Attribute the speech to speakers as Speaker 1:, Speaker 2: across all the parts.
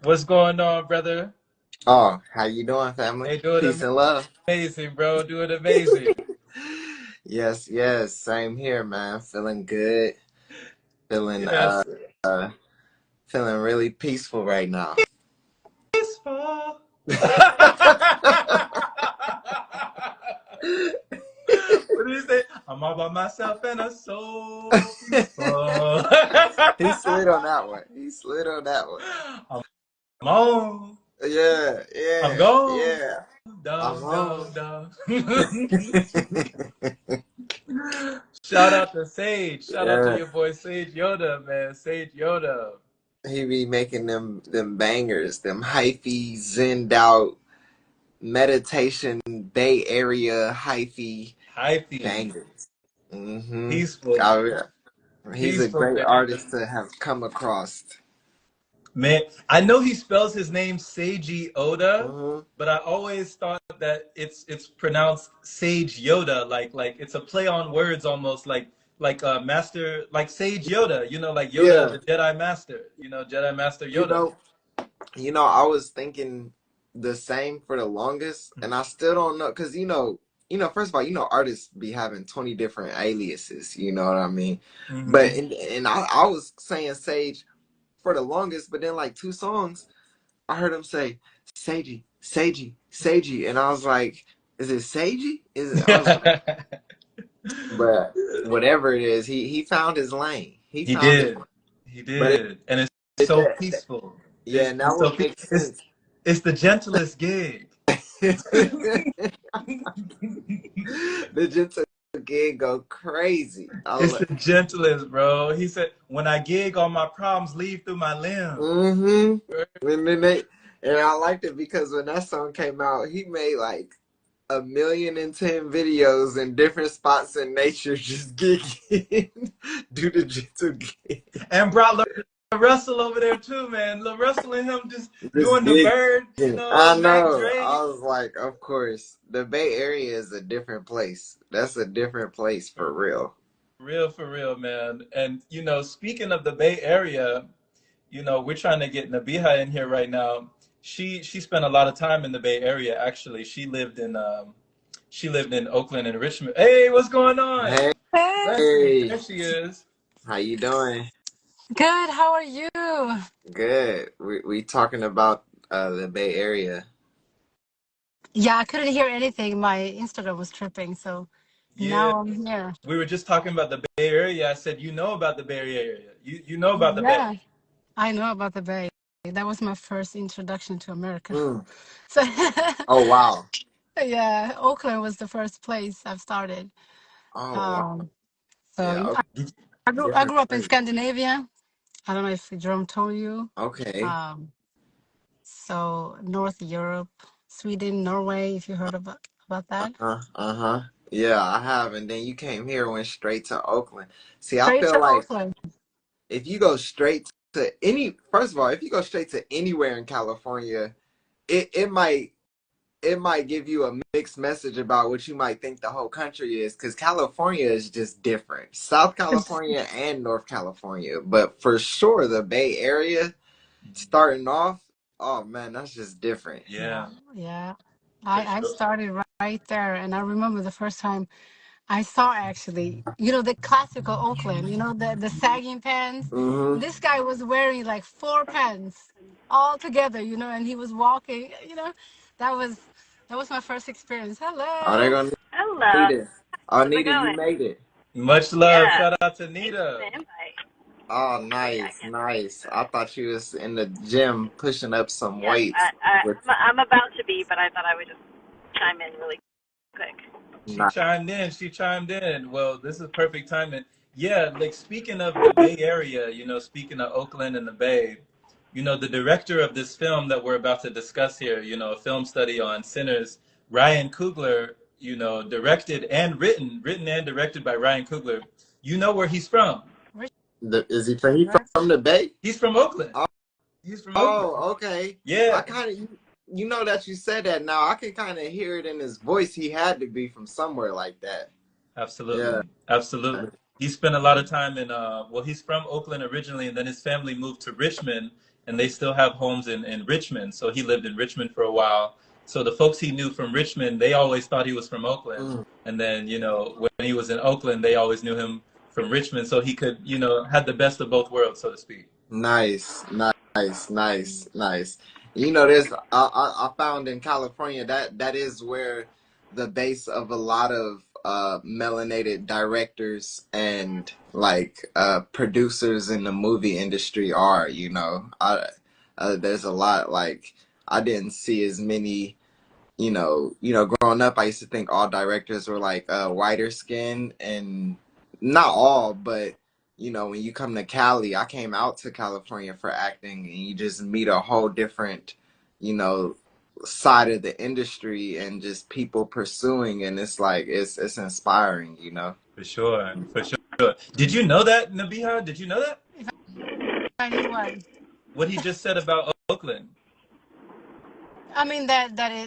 Speaker 1: What's going on, brother?
Speaker 2: Oh, how you doing, family?
Speaker 1: Hey, doing
Speaker 2: Peace and love.
Speaker 1: amazing, bro. Doing amazing.
Speaker 2: Yes, yes, same here, man. Feeling good. Feeling
Speaker 1: Yes.
Speaker 2: uh feeling really peaceful right now.
Speaker 1: Peaceful. What did he say? I'm all by myself and a soul peaceful.
Speaker 2: He slid on that one. He slid on that one.
Speaker 1: I'm on.
Speaker 2: Yeah,
Speaker 1: I'm
Speaker 2: yeah,
Speaker 1: gone.
Speaker 2: yeah. I'm
Speaker 1: Dum, dum,
Speaker 2: home.
Speaker 1: dum. Shout out to Sage. Shout out to
Speaker 2: Yeah.
Speaker 1: your boy Sage Yoda, man. Sage Yoda.
Speaker 2: He be making them bangers, them hyphy, zenned out meditation Bay Area hyphy
Speaker 1: Hyphy.
Speaker 2: bangers. Mm-hmm.
Speaker 1: Peaceful.
Speaker 2: Oh, yeah. He's a
Speaker 1: Peaceful,
Speaker 2: great
Speaker 1: man.
Speaker 2: artist to have come across.
Speaker 1: Man, I know he spells his name Seiji Oda,
Speaker 2: Hmm.
Speaker 1: but I always thought that it's pronounced Sage Yoda, like it's a play on words almost like master like Sage Yoda, like Yoda
Speaker 2: Yeah,
Speaker 1: the Jedi Master, Jedi Master
Speaker 2: you
Speaker 1: Yoda.
Speaker 2: know, I was thinking the same for the longest, and I still don't know because first of all, artists be having 20 different aliases. You know what I mean? But
Speaker 1: Hmm.
Speaker 2: I was saying Sage for the longest, but then like two songs, I heard him say Seiji, Seiji, Seiji, and I was like, is it Seiji? Is it? I was like, but whatever it is, he found his lane. He
Speaker 1: He
Speaker 2: found his
Speaker 1: did.
Speaker 2: lane.
Speaker 1: He
Speaker 2: But
Speaker 1: did. And it's
Speaker 2: it
Speaker 1: so peaceful.
Speaker 2: yeah, and that
Speaker 1: It's so
Speaker 2: would
Speaker 1: peaceful.
Speaker 2: make
Speaker 1: It's
Speaker 2: sense.
Speaker 1: it's the gentlest gig.
Speaker 2: The Gentle Gig go crazy.
Speaker 1: It's the gentlest, bro. He said, when I gig, all my problems leave through my limbs.
Speaker 2: Mm-hmm. And I liked it because when that song came out, he made like 1,010,000 videos in different spots in nature just gigging. Do the Gentle Gig.
Speaker 1: And brought Russell over there too, man. Lil Russell and him just
Speaker 2: Just
Speaker 1: doing the
Speaker 2: gigging.
Speaker 1: bird,
Speaker 2: I
Speaker 1: Mac
Speaker 2: know.
Speaker 1: Dre.
Speaker 2: I was like, of course. The Bay Area is a different place. That's a different place for real.
Speaker 1: For real, man. And, speaking of the Bay Area, we're trying to get Nabiha in here right now. She spent a lot of time in the Bay Area, actually. She lived in Oakland and Richmond. Hey, what's going on?
Speaker 2: Hey,
Speaker 1: Leslie,
Speaker 2: hey,
Speaker 1: there she is.
Speaker 2: how you doing?
Speaker 3: Good. How are you?
Speaker 2: Good. We talking about the Bay Area.
Speaker 3: Yeah, I couldn't hear anything. My Instagram was tripping, so
Speaker 1: Yeah,
Speaker 3: now I'm here.
Speaker 1: we were just talking about the Bay Area. I said, you know about the Bay Area. You know about the Bay.
Speaker 3: Yeah, I know about the Bay. That was my first introduction to America.
Speaker 2: Mm.
Speaker 3: So
Speaker 2: Oh wow.
Speaker 3: yeah, Oakland was the first place I've started.
Speaker 2: Oh wow.
Speaker 3: Um, so
Speaker 2: Yeah. Okay.
Speaker 3: I
Speaker 2: Different
Speaker 3: grew up in
Speaker 2: place.
Speaker 3: Scandinavia. I don't know if Jerome told you.
Speaker 2: Okay.
Speaker 3: Um, so North Europe, Sweden, Norway, if you heard about that.
Speaker 2: Uh-huh. Yeah, I have. And then you came here, went straight to Oakland. See, I
Speaker 3: Straight
Speaker 2: feel
Speaker 3: to
Speaker 2: like
Speaker 3: Oakland.
Speaker 2: if you go straight to first of all, if you go straight to anywhere in California, it might give you a mixed message about what you might think the whole country is, because California is just different. South California and North California. But for sure, the Bay Area starting off, oh man, that's just different.
Speaker 3: Yeah,
Speaker 1: Yeah,
Speaker 3: yeah.
Speaker 1: for
Speaker 3: I
Speaker 1: sure.
Speaker 3: started right there, and I remember the first time I saw actually, the classical Oakland, the sagging pants.
Speaker 2: Mm-hmm.
Speaker 3: This guy was wearing like four pants all together, and he was walking. That was that was my first experience.
Speaker 2: Oh, they're
Speaker 3: Hello.
Speaker 2: gonna
Speaker 4: Hello.
Speaker 2: need it. Oh,
Speaker 4: How's it
Speaker 2: Nita, you
Speaker 4: going?
Speaker 2: made it.
Speaker 1: Much love.
Speaker 4: Yeah.
Speaker 1: Shout out to
Speaker 4: Thanks for
Speaker 1: Nita.
Speaker 4: the invite.
Speaker 2: Oh,
Speaker 4: Yeah, I
Speaker 2: nice,
Speaker 4: can't.
Speaker 2: nice. I thought you was in the gym pushing up some
Speaker 4: Yes,
Speaker 2: weights. With
Speaker 4: I'm about to be, but I thought I would just chime in really quick.
Speaker 1: She
Speaker 2: nice.
Speaker 1: chimed in. She chimed in. Well, this is perfect timing. Yeah, like speaking of the Bay Area, speaking of Oakland and the Bay, the director of this film that we're about to discuss here, a film study on sinners, Ryan Coogler, directed and written and directed by Ryan Coogler. You know where he's from?
Speaker 2: Is he
Speaker 3: Richard.
Speaker 2: from the Bay?
Speaker 1: He's from Oakland.
Speaker 2: Oh,
Speaker 1: He's from Oakland.
Speaker 2: oh, okay. I
Speaker 1: Yeah,
Speaker 2: kind of, you know that you said that now. I can kind of hear it in his voice. He had to be from somewhere like that. Yeah.
Speaker 1: absolutely. Absolutely. He spent a lot of time in, well, he's from Oakland originally, and then his family moved to Richmond, and they still have homes in Richmond. So he lived in Richmond for a while. So the folks he knew from Richmond, they always thought he was from Oakland.
Speaker 2: Mm.
Speaker 1: And then, when he was in Oakland, they always knew him from Richmond. So he could, had the best of both worlds, so to speak.
Speaker 2: Nice, nice, nice, nice. There's I found in California that is where the base of a lot of melanated directors and like producers in the movie industry are. There's a lot, like I didn't see as many. Growing up, I used to think all directors were like whiter skin, and not all, but when you come to Cali, I came out to California for acting, and you just meet a whole different, you know, side of the industry and just people pursuing, and it's like it's inspiring.
Speaker 1: For sure, for sure. Did you know that, Nabiha? Did you know that?
Speaker 3: If I knew what.
Speaker 1: What he just said about Oakland?
Speaker 3: I mean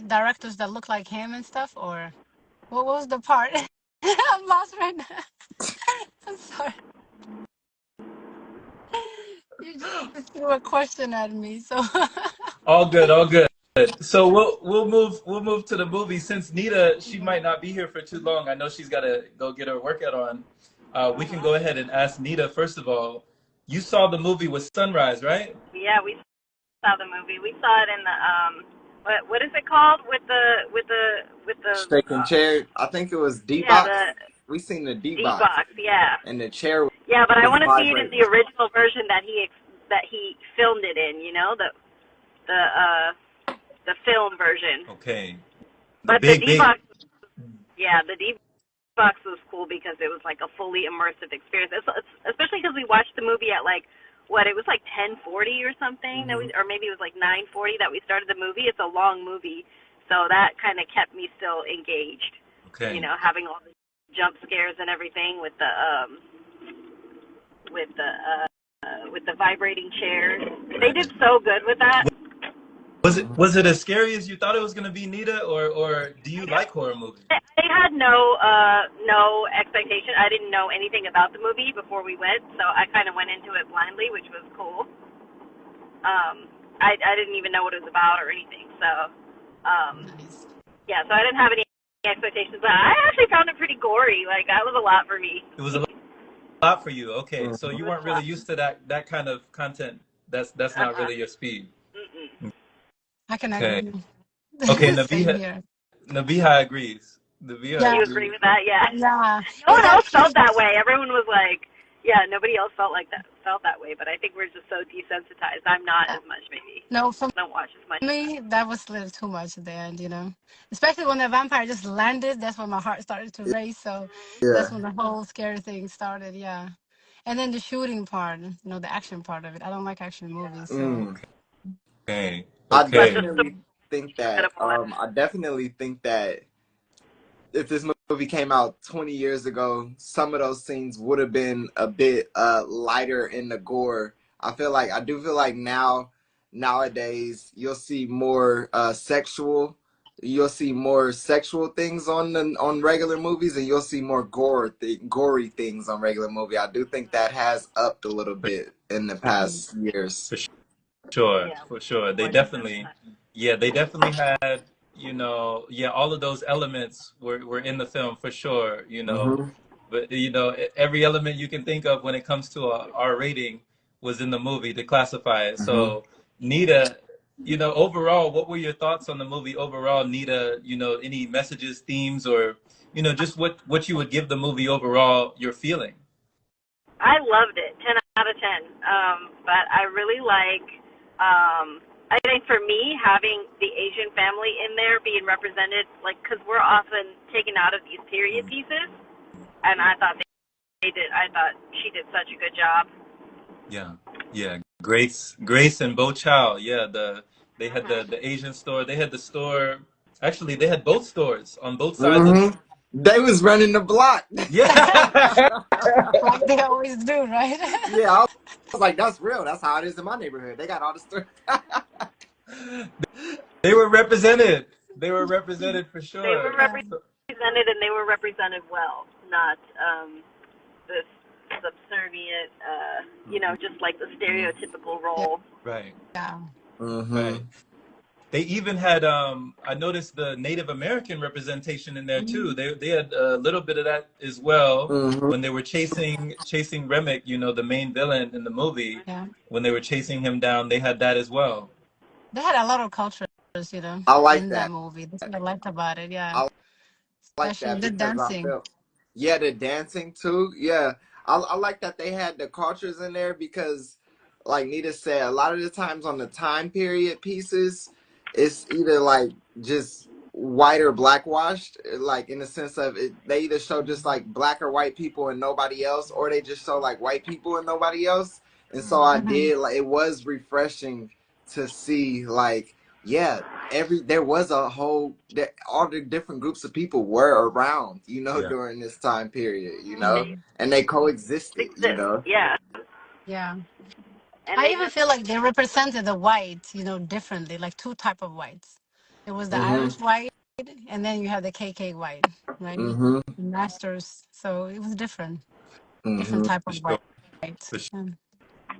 Speaker 3: directors that look like him and stuff, or what was the part? I'm lost right now. I'm sorry. You just threw a question at me, so
Speaker 1: All good, all good. So we'll move to the movie since Nita, she might not be here for too long. I know she's got to go get her workout on. We can go ahead and ask Nita first of all. You saw the movie with Sunrise, right?
Speaker 4: Yeah, we saw the movie. We saw it in the what is it called with the
Speaker 2: Shaking chair. I think it was D
Speaker 4: yeah,
Speaker 2: box.
Speaker 4: the
Speaker 2: We seen the D
Speaker 4: D
Speaker 2: box,
Speaker 4: box. Yeah.
Speaker 2: and the chair
Speaker 4: Yeah, but I
Speaker 2: was
Speaker 4: want to see it in
Speaker 2: vibrating.
Speaker 4: the original version that he filmed it in. The film version.
Speaker 1: Okay. The
Speaker 4: But the
Speaker 1: big,
Speaker 4: D
Speaker 1: big.
Speaker 4: box, yeah, the D box was cool because it was like a fully immersive experience. Especially because we watched the movie at like it was like 10:40 or something
Speaker 2: Mm-hmm.
Speaker 4: or maybe it was like 9:40 that we started the movie. It's a long movie, so that kind of kept me still engaged.
Speaker 1: Okay.
Speaker 4: Having all the jump scares and everything with the vibrating chairs. They did so good with that.
Speaker 1: Was it as scary as you thought it was going to be, Nita, or do you like horror movies?
Speaker 4: I had no expectation. I didn't know anything about the movie before we went, so I kind of went into it blindly, which was cool. I didn't even know what it was about or anything, so
Speaker 3: nice.
Speaker 4: yeah, so I didn't have any expectations. But I actually found it pretty gory. Like that was a lot for me.
Speaker 1: It was a lot for you. Okay, so
Speaker 2: Mm-hmm.
Speaker 1: you
Speaker 4: It was
Speaker 1: weren't
Speaker 4: a lot.
Speaker 1: really used to that kind of content. That's not really your speed.
Speaker 4: Mm-mm.
Speaker 3: I can
Speaker 1: Okay.
Speaker 3: agree.
Speaker 1: Okay,
Speaker 3: Same here.
Speaker 1: Nabiha agrees. Nabiha
Speaker 3: Yeah,
Speaker 4: You agree
Speaker 1: agrees.
Speaker 4: with that? Yeah.
Speaker 3: yeah.
Speaker 4: No
Speaker 3: It's
Speaker 4: one else
Speaker 3: actually
Speaker 4: felt that way. Everyone was like, yeah, nobody else felt that way. But I think we're just so desensitized. I'm not as much, maybe.
Speaker 3: no for
Speaker 4: I don't watch as much.
Speaker 3: me that was a little too much at the end. Especially when the vampire just landed. That's when my heart started to race. So that's
Speaker 2: Yeah.
Speaker 3: when the whole scary thing started. Yeah, and then the shooting part. The action part of it. I don't like action movies. So
Speaker 2: Mm.
Speaker 1: Okay.
Speaker 2: I
Speaker 4: But
Speaker 1: Okay.
Speaker 4: the
Speaker 2: definitely think that.
Speaker 4: incredible one.
Speaker 2: I definitely think that if this movie came out 20 years ago, some of those scenes would have been a bit lighter in the gore. I do feel like nowadays you'll see more you'll see more sexual things on regular movies, and you'll see more gory things on regular movie. I do think that has upped a little
Speaker 1: For,
Speaker 2: bit in the past years.
Speaker 1: for sure.
Speaker 4: Yeah,
Speaker 1: For sure. They
Speaker 4: more
Speaker 1: definitely,
Speaker 4: desensitized.
Speaker 1: yeah, they definitely had, yeah, all of those elements were in the film for sure,
Speaker 2: Mm-hmm.
Speaker 1: but every element you can think of when it comes to a R rating was in the movie to classify it.
Speaker 2: Mm-hmm.
Speaker 1: So Nita, overall, what were your thoughts on the movie overall, Nita? Any messages, themes, or just what you would give the movie overall, your feeling?
Speaker 4: I loved it, 10 out of 10. But I really like, I think for me, having the Asian family in there being represented, like, because we're often taken out of these period pieces, and I thought I thought she did such a good job.
Speaker 1: Yeah, yeah. Grace and Bo Chow. Yeah, they had the Asian store. They had the store. Actually, they had both stores on both sides of.
Speaker 2: Mm-hmm. They was running the block.
Speaker 1: Yeah.
Speaker 3: like they always do, right?
Speaker 2: Yeah, I was like, that's real. That's how it is in my neighborhood. They got all the stuff.
Speaker 1: They were represented. They were represented for
Speaker 4: They were
Speaker 1: sure.
Speaker 3: yeah.
Speaker 4: represented, and they were represented well, not this subservient, just like the stereotypical
Speaker 3: Yeah.
Speaker 4: role.
Speaker 1: Right.
Speaker 3: Yeah.
Speaker 1: Right. They even had I noticed the Native American representation in there too. They had a little bit of that as well
Speaker 2: Mm-hmm.
Speaker 1: when they were chasing Remick, the main villain in the movie.
Speaker 3: Yeah.
Speaker 1: When they were chasing him down, they had that as well.
Speaker 3: They had a lot of cultures,
Speaker 2: I like
Speaker 3: in that
Speaker 2: that.
Speaker 3: movie. That's what I liked about it. Yeah.
Speaker 2: I like
Speaker 3: Especially
Speaker 2: that
Speaker 3: the
Speaker 2: because I
Speaker 3: dancing.
Speaker 2: felt, yeah, the dancing too. Yeah, I like that they had the cultures in there because, like Nita said, a lot of the times on the time period pieces, it's either like just white or black washed, like in the sense of it, they either show just like black or white people and nobody else, or they just show like white people and nobody else. And so I
Speaker 3: Hmm.
Speaker 2: did like it was refreshing to see like yeah there was a whole that all the different groups of people were around
Speaker 1: Yeah.
Speaker 2: during this time period
Speaker 3: Hmm.
Speaker 2: and they coexisted
Speaker 4: Exist, yeah,
Speaker 3: Yeah.
Speaker 4: and
Speaker 3: I
Speaker 4: they
Speaker 3: even
Speaker 4: just
Speaker 3: feel like they represented the white, differently, like two type of whites. There was the
Speaker 2: mhm
Speaker 3: Irish white, and then you have the KK white, right?
Speaker 2: mhm
Speaker 3: Masters. So it was different
Speaker 2: mhm
Speaker 3: type
Speaker 1: For
Speaker 3: of
Speaker 1: sure.
Speaker 3: white.
Speaker 1: For sure.
Speaker 3: Um,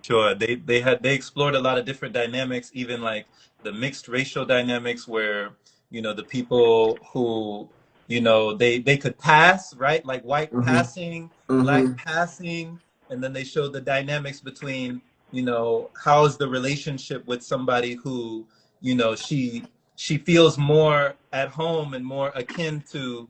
Speaker 1: Sure. They explored a lot of different dynamics, even like the mixed racial dynamics where, the people who, they could pass, right? Like white
Speaker 2: mhm
Speaker 1: passing, black
Speaker 2: mhm
Speaker 1: passing, and then they showed the dynamics between, how is the relationship with somebody who, she feels more at home and more akin to,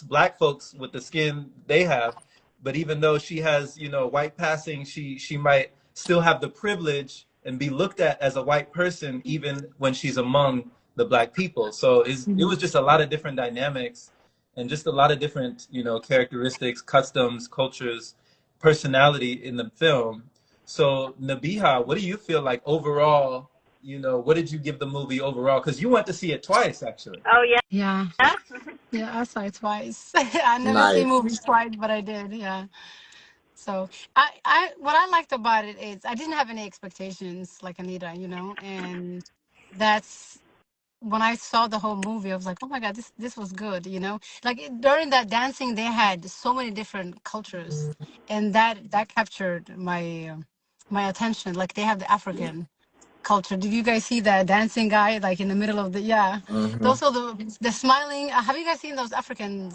Speaker 1: black folks with the skin they have, but even though she has white passing, she might still have the privilege and be looked at as a white person even when she's among the black people. So it
Speaker 3: mhm.
Speaker 1: was just a lot of different dynamics and just a lot of different characteristics, customs, cultures, personality in the film. So Nabiha, what do you feel like overall? What did you give the movie overall? Because you went to see it twice, actually.
Speaker 4: oh yeah.
Speaker 3: Yeah. Yeah, I saw it twice. I never see
Speaker 2: nice
Speaker 3: movies twice, but I did. Yeah. So what I liked about it is I didn't have any expectations like Anita, and that's when I saw the whole movie, I was like, oh my God, this was good. Like during that dancing, they had so many different cultures, and that captured my attention. Like they have the African culture. Did you guys see that dancing guy like in the middle of the yeah?
Speaker 2: mhm
Speaker 3: Those are the smiling. Have you guys seen those African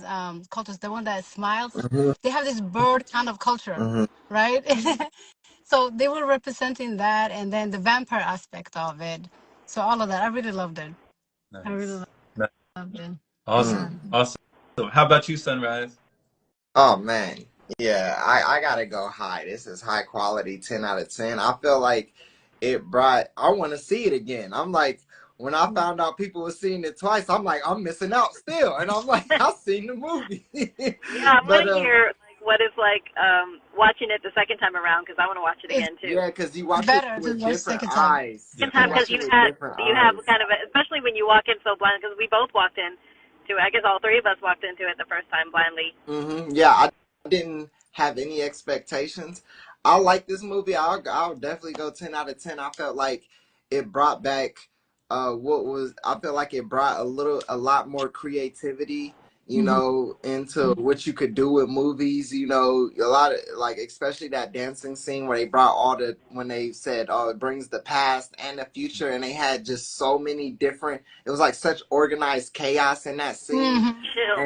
Speaker 3: cultures? The one that smiles.
Speaker 2: mhm
Speaker 3: They have this bird kind of culture,
Speaker 2: mhm
Speaker 3: right? So they were representing that, and then the vampire aspect of it. So all of that, I really loved it. I really
Speaker 1: Nice.
Speaker 3: loved it.
Speaker 2: mhm
Speaker 3: Yeah.
Speaker 1: Awesome. Awesome. How about you, Sunrise?
Speaker 2: oh man yeah I gotta go high. This is high quality, 10 out of 10. I feel like I want to see it again. I'm like when I found out people were seeing it twice, I'm like I'm missing out still, and I'm like I've seen the movie.
Speaker 4: Yeah, I want
Speaker 2: but
Speaker 4: to hear like what it's like watching it the second time around because I want to watch it
Speaker 3: It's
Speaker 4: again too.
Speaker 2: yeah, because you watch it
Speaker 3: better to
Speaker 2: with
Speaker 3: watch
Speaker 2: different
Speaker 3: second time.
Speaker 2: eyes.
Speaker 1: Yeah.
Speaker 4: Second
Speaker 2: You
Speaker 4: time
Speaker 3: Yeah.
Speaker 4: because
Speaker 2: watch it with different
Speaker 4: you have
Speaker 2: eyes.
Speaker 4: kind of especially when you walk in so blind because we both walked in to it. I guess all three of us walked into it the first time blindly.
Speaker 2: Yeah, I didn't have any expectations. I like this movie. I'll definitely go 10 out of 10. I felt like it brought back I feel like it brought a lot more creativity,
Speaker 3: Hmm.
Speaker 2: into what you could do with movies, a lot of like especially that dancing scene where they brought when they said it brings the past and the future, and they had just so many different, it was like such organized chaos in that scene,
Speaker 3: Hmm.
Speaker 4: Chill,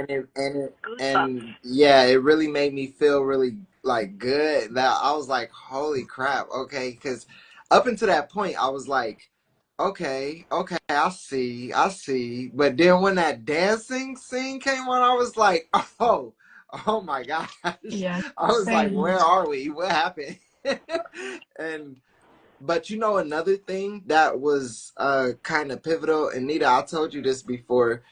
Speaker 4: goosebumps.
Speaker 2: and yeah, it really made me feel really like good, that I was like, holy crap, okay, because up until that point I was like, okay, I see, but then when that dancing scene came on, I was like, oh my gosh.
Speaker 3: Yeah.
Speaker 2: I was like,
Speaker 3: Same.
Speaker 2: where are we, what happened? and but another thing that was kind of pivotal, and Nita, I told you this before,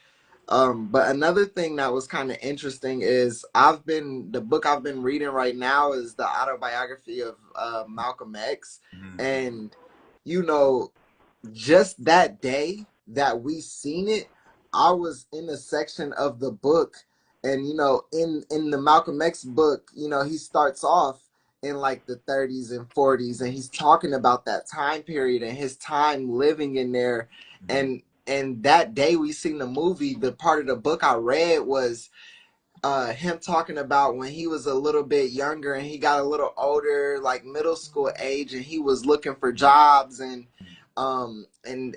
Speaker 2: but another thing that was kind of interesting is the book I've been reading right now is the autobiography of Malcolm X.
Speaker 1: Mhm.
Speaker 2: And, you know, just that day that we seen it, I was in a section of the book, and in the Malcolm X book, he starts off in like the 30s and 40s, and he's talking about that time period and his time living in there, and that day we seen the movie, the part of the book I read was him talking about when he was a little bit younger and he got a little older, like middle school age, and he was looking for jobs and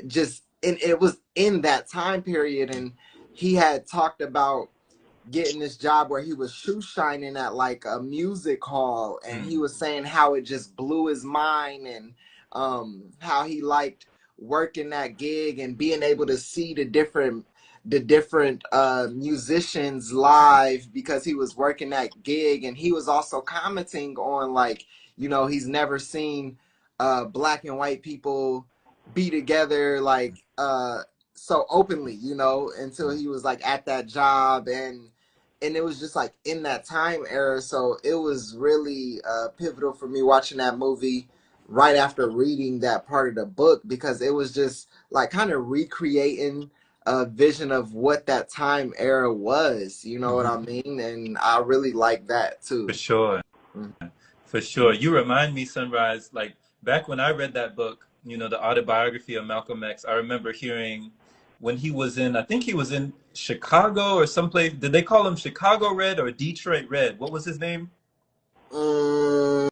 Speaker 2: just and it was in that time period, and he had talked about getting this job where he was shoe shining at like a music hall, and he was saying how it just blew his mind, and how he liked working that gig and being able to see the different musicians live because he was working that gig. And he was also commenting on, like, he's never seen black and white people be together like so openly, until he was like at that job. And it was just like in that time era. So it was really pivotal for me watching that movie right after reading that part of the book, because it was just like kind of recreating a vision of what that time era was. You know what I mean? And I really like that too.
Speaker 1: For sure.
Speaker 2: Mm.
Speaker 1: For sure. You remind me, Sunrise, like back when I read that book, the autobiography of Malcolm X, I remember hearing when he was I think he was in Chicago or someplace. Did they call him Chicago Red or Detroit Red? What was his name? Was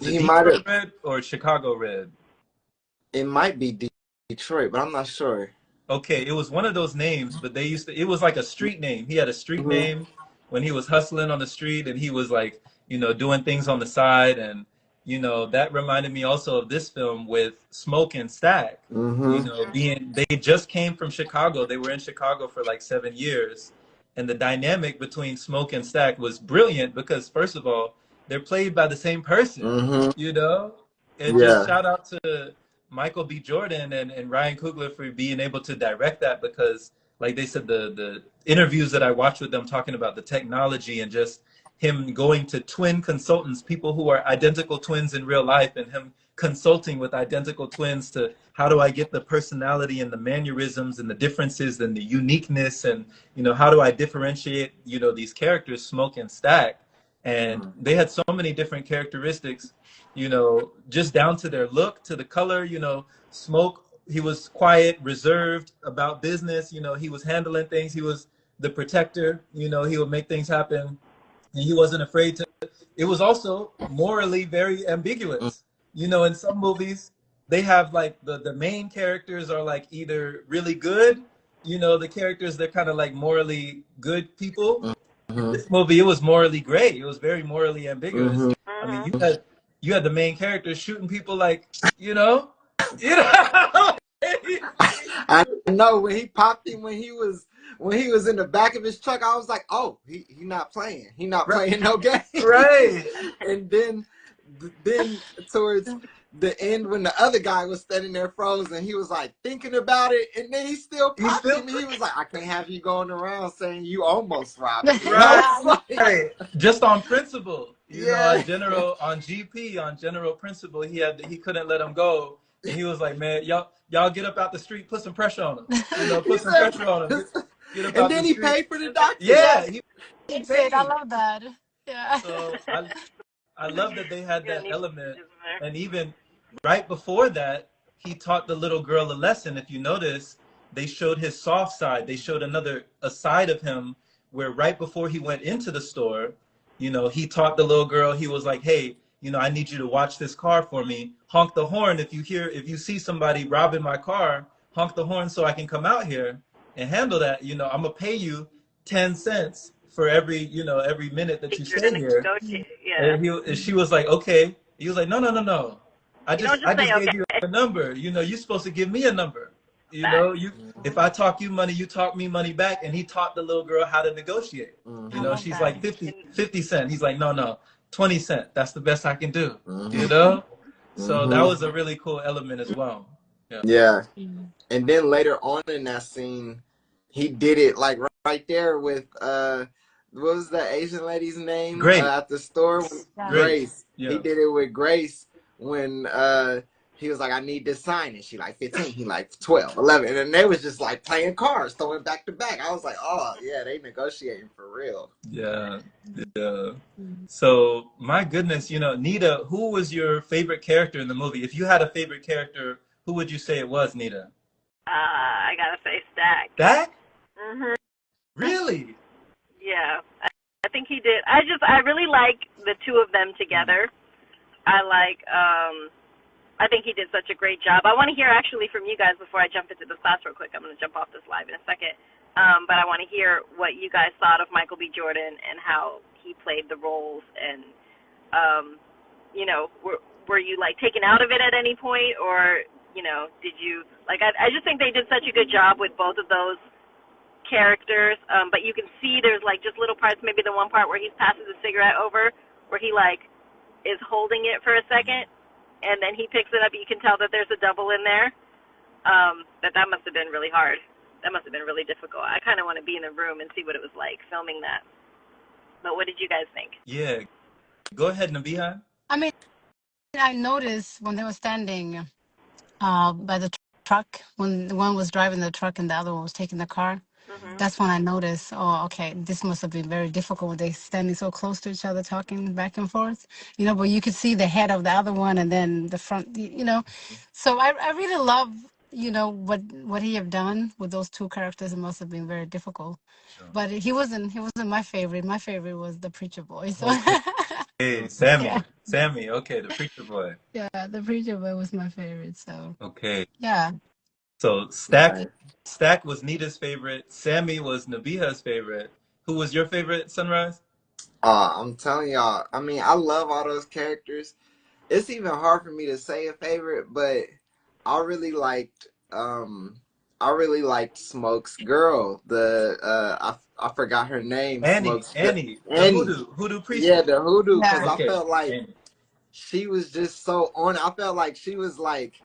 Speaker 1: it
Speaker 2: He might
Speaker 1: Detroit
Speaker 2: have.
Speaker 1: Red or Chicago Red?
Speaker 2: It might be Detroit, but I'm not sure.
Speaker 1: Okay, it was one of those names, but it was like a street name. He had a street name when he was hustling on the street, and he was like, doing things on the side. And, that reminded me also of this film with Smoke and Stack, they just came from Chicago. They were in Chicago for like 7 years. And the dynamic between Smoke and Stack was brilliant because, first of all, they're played by the same person, and just shout out to Michael B. Jordan and Ryan Coogler for being able to direct that, because like they said, the interviews that I watched with them talking about the technology and just him going to twin consultants, people who are identical twins in real life, and him consulting with identical twins to how do I get the personality and the mannerisms and the differences and the uniqueness, and how do I differentiate these characters, Smoke and Stack. And they had so many different characteristics, just down to their look, to the color. Smoke, he was quiet, reserved about business. He was handling things. He was the protector. He would make things happen, and he wasn't afraid to. It was also morally very ambiguous. In some movies, they have like the main characters are like either really good, the characters, they're kind of like morally good people. In this movie, it was morally gray. It was very morally ambiguous. I mean, you had the main character shooting people like,
Speaker 2: I know when he popped him when he was in the back of his truck, I was like, oh, he not playing. He not playing no game.
Speaker 1: Right.
Speaker 2: And then towards the end, when the other guy was standing there frozen, he was like thinking about it, and then he still popped him. He was like, I can't have you going around saying you almost robbed me.
Speaker 1: Right. Just on principle. On general principle, he couldn't let him go. And he was like, man, y'all get up out the street, put some pressure on him. Put some pressure on him. Get up
Speaker 2: and
Speaker 1: out
Speaker 2: then
Speaker 1: the
Speaker 2: he
Speaker 1: street.
Speaker 2: paid for the doctor.
Speaker 1: Yeah, he
Speaker 3: paid. I love that. Yeah.
Speaker 1: So I love that they had that element. And even right before that, he taught the little girl a lesson. If you notice, they showed his soft side. They showed a side of him where right before he went into the store, he taught the little girl. He was like, hey, I need you to watch this car for me. Honk the horn if you see somebody robbing my car. Honk the horn so I can come out here and handle that. I'm gonna pay you 10 cents for every minute that you stay here.
Speaker 4: Yeah.
Speaker 1: And she was like, okay. He was like, no. I just gave you a number. You're supposed to give me a number. If I talk you money, you talk me money back. And he taught the little girl how to negotiate. She's like 50 cents. He's like, no, 20 cents. That's the best I can do. So that was a really cool element as well.
Speaker 2: Yeah. And then later on in that scene, he did it like right there with what was the Asian lady's name?
Speaker 1: Grace.
Speaker 2: At the store? Grace. Yeah. He did it with Grace when he was like, I need this sign. And she like 15. He like 12, 11. And then they was just like playing cards, throwing back to back. I was like, oh, yeah, they negotiating for real.
Speaker 1: Yeah. So, my goodness, Nita, who was your favorite character in the movie? If you had a favorite character, who would you say it was, Nita?
Speaker 4: I gotta say Stack.
Speaker 1: Stack?
Speaker 4: Mhm.
Speaker 1: Really?
Speaker 4: Yeah, I think he did. I really like the two of them together. I like, I think he did such a great job. I want to hear actually from you guys before I jump into this class real quick. I'm going to jump off this live in a second. But I want to hear what you guys thought of Michael B. Jordan and how he played the roles. And, you know, were you like taken out of it at any point, or, you know, did you like? I just think they did such a good job with both of those characters. But you can see there's like just little parts. Maybe the one part where he's passing the cigarette over, where he like is holding it for a second, and then he picks it up. You can tell that there's a double in there. That must have been really hard. That must have been really difficult. I kind of want to be in the room and see what it was like filming that. But what did you guys think?
Speaker 1: Yeah, go ahead, Nabiha.
Speaker 3: I mean, I noticed when they were standing by the truck, when the one was driving the truck and the other one was taking the car. That's when I noticed, oh, okay, this must have been very difficult when they standing so close to each other, talking back and forth, you know, but you could see the head of the other one and then the front, you know. So I really love, you know, what he have done with those two characters. It must have been very difficult.
Speaker 1: Sure.
Speaker 3: But he wasn't my favorite. My favorite was the preacher boy. So
Speaker 1: Hey, Sammy.
Speaker 3: yeah.
Speaker 1: Sammy, okay, the preacher boy.
Speaker 3: Yeah, the preacher boy was my favorite. So
Speaker 1: Okay.
Speaker 3: yeah.
Speaker 1: So Stack was Nita's favorite. Sammy was Nabiha's favorite. Who was your favorite, Sunrise?
Speaker 2: I'm telling y'all, I mean, I love all those characters. It's even hard for me to say a favorite, but I really liked Smoke's girl. I forgot her name.
Speaker 1: Annie.
Speaker 2: Annie.
Speaker 1: The hoodoo priest.
Speaker 2: Yeah, the hoodoo, because
Speaker 3: Yeah.
Speaker 2: I felt like
Speaker 1: Annie.
Speaker 2: she was just so on. I felt like she was like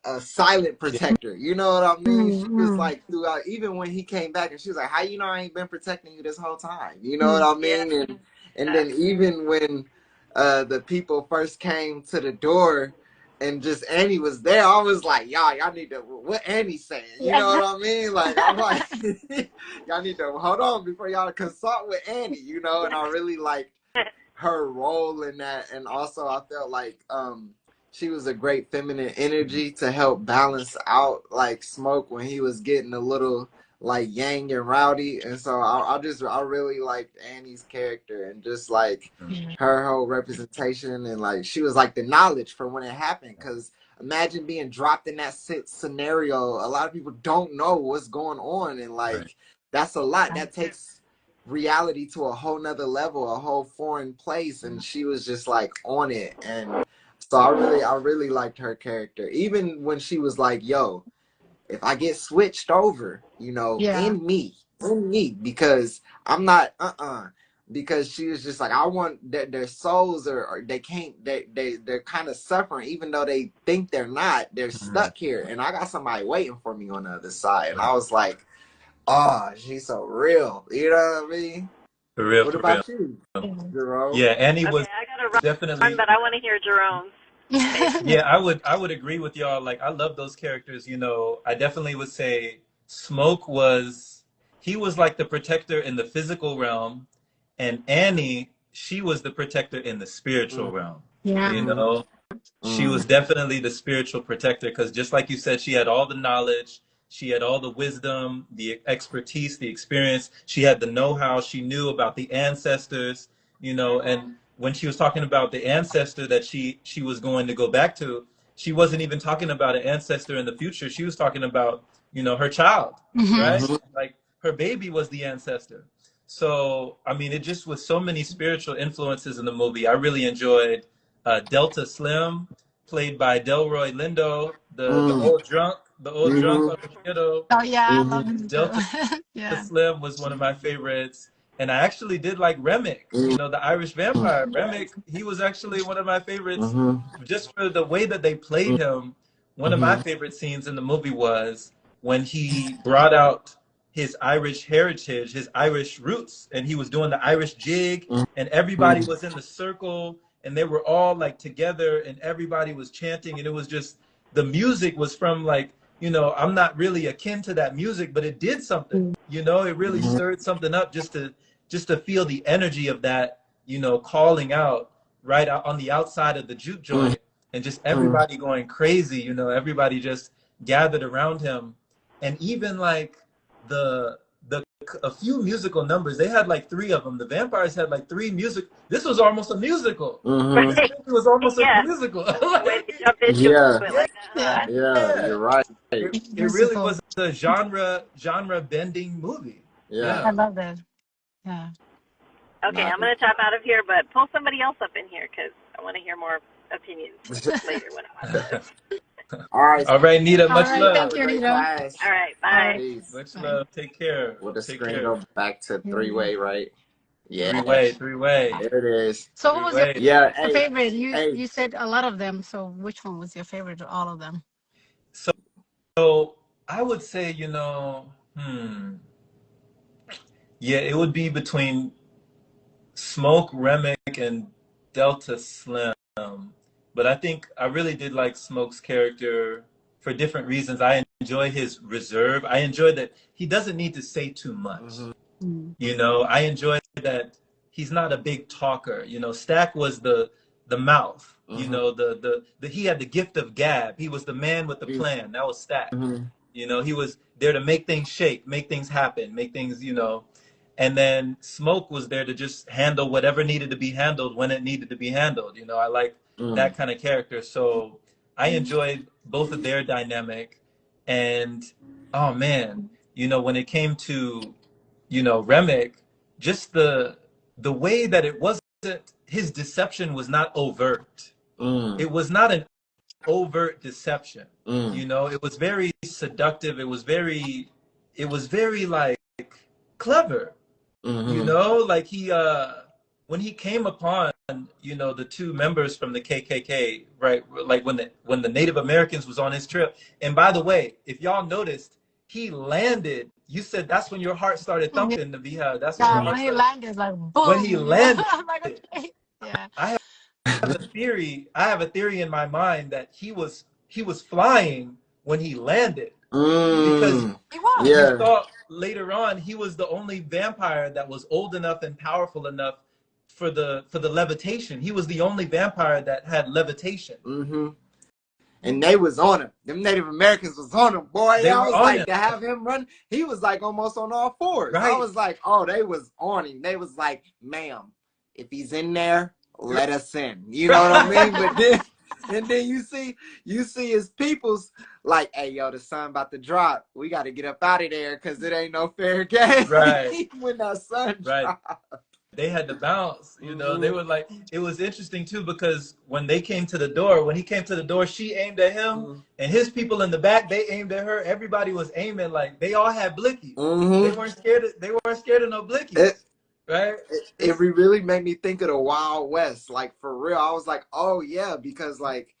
Speaker 2: a silent protector. You know what I mean? She was like throughout, even when he came back, and she was like, "How you know I ain't been protecting you this whole time?" You know what I mean?
Speaker 4: Yeah.
Speaker 2: And then even when the people first came to the door, and just Annie was there, I was like, y'all need to, what Annie saying? You know what I mean? Like, I'm like, y'all need to hold on before y'all consult with Annie, you know? And I really liked her role in that. And also I felt like she was a great feminine energy to help balance out like Smoke when he was getting a little like yang and rowdy. And so I really liked Annie's character, and just like her whole representation, and like she was like the knowledge for when it happened, because imagine being dropped in that scenario. A lot of people don't know what's going on, and like that's a lot. That takes reality to a whole nother level, a whole foreign place, and she was just like on it. And so I really liked her character, even when she was like, yo, if I get switched over, you know, in me, because I'm not, because she was just like, I want their souls they're kind of suffering, even though they think they're not, they're stuck here. And I got somebody waiting for me on the other side. And I was like, oh, she's so real. You know what I mean?
Speaker 1: For real,
Speaker 2: What
Speaker 1: for
Speaker 2: about
Speaker 1: real.
Speaker 2: you, Jerome?
Speaker 1: Yeah, Annie was
Speaker 4: Okay, I gotta run,
Speaker 1: definitely.
Speaker 4: but I want to hear Jerome's.
Speaker 1: Yeah, I would agree with y'all. Like, I love those characters. You know, I definitely would say Smoke he was like the protector in the physical realm, and Annie, she was the protector in the spiritual realm.
Speaker 3: Yeah.
Speaker 1: You know, she was definitely the spiritual protector, because just like you said, she had all the knowledge, she had all the wisdom, the expertise, the experience. She had the know-how. She knew about the ancestors, you know, and when she was talking about the ancestor that she was going to go back to, she wasn't even talking about an ancestor in the future. She was talking about, you know, her child, right? Like, her baby was the ancestor. So, I mean, it just was so many spiritual influences in the movie. I really enjoyed Delta Slim, played by Delroy Lindo, the old drunk on the kiddo.
Speaker 3: Oh yeah, I love him too.
Speaker 1: Delta
Speaker 3: Yeah.
Speaker 1: Slim was one of my favorites. And I actually did like Remick, you know, the Irish vampire. Remick, he was actually one of my favorites, just for the way that they played him. One of my favorite scenes in the movie was when he brought out his Irish heritage, his Irish roots, and he was doing the Irish jig, and everybody was in the circle, and they were all like together, and everybody was chanting, and it was just, the music was from like, you know, I'm not really akin to that music, but it did something, you know, it really stirred something up just to feel the energy of that, you know, calling out right out on the outside of the juke joint, and just everybody going crazy, you know, everybody just gathered around him. And even like the a few musical numbers. They had like 3 of them. The vampires had like 3 music. This was almost a musical.
Speaker 2: Mm-hmm.
Speaker 1: This movie was almost a
Speaker 4: Yeah.
Speaker 1: musical.
Speaker 4: When you jump into
Speaker 2: Yeah,
Speaker 4: it
Speaker 1: Yeah,
Speaker 4: like that.
Speaker 2: yeah, you're right.
Speaker 1: it really
Speaker 3: Musical.
Speaker 1: was a genre bending movie.
Speaker 2: Yeah.
Speaker 3: I
Speaker 1: Yeah.
Speaker 3: love that. Yeah.
Speaker 4: Okay,
Speaker 2: Nah.
Speaker 4: I'm gonna tap out of here, but pull somebody else up in here because I want to hear more opinions later when I'm on this.
Speaker 2: All right.
Speaker 1: All right, Nita.
Speaker 3: All
Speaker 1: Much
Speaker 3: right.
Speaker 2: Have
Speaker 3: Thank
Speaker 1: love.
Speaker 2: a
Speaker 3: you,
Speaker 2: great
Speaker 3: Anita.
Speaker 2: class.
Speaker 4: All right,
Speaker 3: All
Speaker 4: bye.
Speaker 3: right.
Speaker 2: Peace.
Speaker 1: Much
Speaker 3: Bye.
Speaker 1: love. Take care.
Speaker 2: Will the
Speaker 1: Take
Speaker 2: screen
Speaker 1: care.
Speaker 2: go back to
Speaker 3: Yeah.
Speaker 2: three-way, right? Yeah,
Speaker 1: 3-way. 3-way.
Speaker 3: Bye.
Speaker 2: there it is.
Speaker 3: So, what was your
Speaker 1: 3-way.
Speaker 2: Yeah, hey,
Speaker 3: favorite?
Speaker 2: hey.
Speaker 3: You said a lot of them. So, which one was your favorite of all of them?
Speaker 1: So I would say, yeah, it would be between Smoke, Remick, and Delta Slim. But I think I really did like Smoke's character for different reasons. I enjoy his reserve. I enjoy that he doesn't need to say too much.
Speaker 2: Mm-hmm.
Speaker 3: Mm.
Speaker 1: I enjoy that he's not a big talker. Stack was the mouth.
Speaker 2: Mm-hmm.
Speaker 1: He had the gift of gab. He was the man with the
Speaker 2: He's,
Speaker 1: plan. That was Stack.
Speaker 2: mm-hmm.
Speaker 1: He was there to make things shake, make things happen, make things. And then Smoke was there to just handle whatever needed to be handled when it needed to be handled. I like
Speaker 2: Mm-hmm.
Speaker 1: that kind of character. So I enjoyed both of their dynamic. And oh man, when it came to, Remick, just the way that it wasn't, his deception was not overt.
Speaker 2: Mm-hmm.
Speaker 1: It was not an overt deception.
Speaker 2: Mm-hmm.
Speaker 1: It was very seductive. It was very like clever. Like when he came upon, the 2 members from the KKK, right? Like when the Native Americans was on his trip. And by the way, if y'all noticed, he landed. You said that's when your heart started thumping, Nabiha. That's when your
Speaker 3: Yeah. When
Speaker 1: heart
Speaker 3: he
Speaker 1: started.
Speaker 3: landed, like
Speaker 1: When he
Speaker 3: boom.
Speaker 1: landed,
Speaker 3: I'm like, okay. Yeah.
Speaker 1: I have a theory. I have a theory in my mind that he was flying when he landed, because
Speaker 2: Mm-hmm.
Speaker 3: He was.
Speaker 1: you
Speaker 2: Yeah.
Speaker 1: saw later on he was the only vampire that was old enough and powerful enough for the levitation. He was the only vampire that had levitation.
Speaker 2: Mm-hmm. And they was on him. Them Native Americans was on him, boy.
Speaker 1: They
Speaker 2: I
Speaker 1: were
Speaker 2: was
Speaker 1: on
Speaker 2: like,
Speaker 1: him,
Speaker 2: to have him run, he was like almost on all fours. I
Speaker 1: right?
Speaker 2: was like, oh, they was on him. They was like, ma'am, if he's in there, let us in. You know what I mean? But then, and then you see his peoples like, hey, yo, the sun about to drop. We got to get up out of there because it ain't no fair game.
Speaker 1: Right.
Speaker 2: When the sun
Speaker 1: Right.
Speaker 2: dropped.
Speaker 1: They had to bounce.
Speaker 2: Mm-hmm.
Speaker 1: They were like, it was interesting too, because when he came to the door, she aimed at him,
Speaker 2: Mm-hmm.
Speaker 1: and his people in the back, they aimed at her. Everybody was aiming, like they all had blickies.
Speaker 2: Mm-hmm.
Speaker 1: They weren't scared of no blickies. Right?
Speaker 2: It really made me think of the Wild West, like for real. I was like, oh yeah, because like,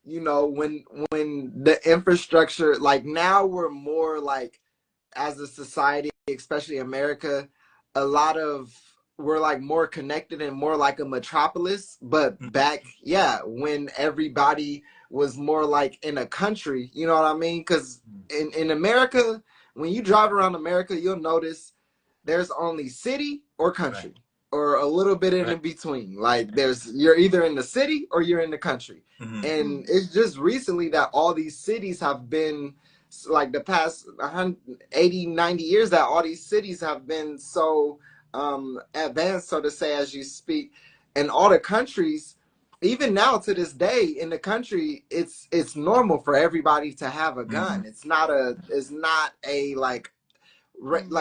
Speaker 2: when the infrastructure, like now we're more like, as a society, especially America, we're like more connected and more like a metropolis. But back, when everybody was more like in a country, you know what I mean? Because in America, when you drive around America, you'll notice there's only city or country, right, or a little bit in between. Like you're either in the city or you're in the country. Mm-hmm. And it's just recently that all these cities have been, like the past 80, 90 years, that all these cities have been so advanced, so to say, as you speak. And all the countries, even now to this day in the country, it's normal for everybody to have a gun. Mm-hmm. It's not a like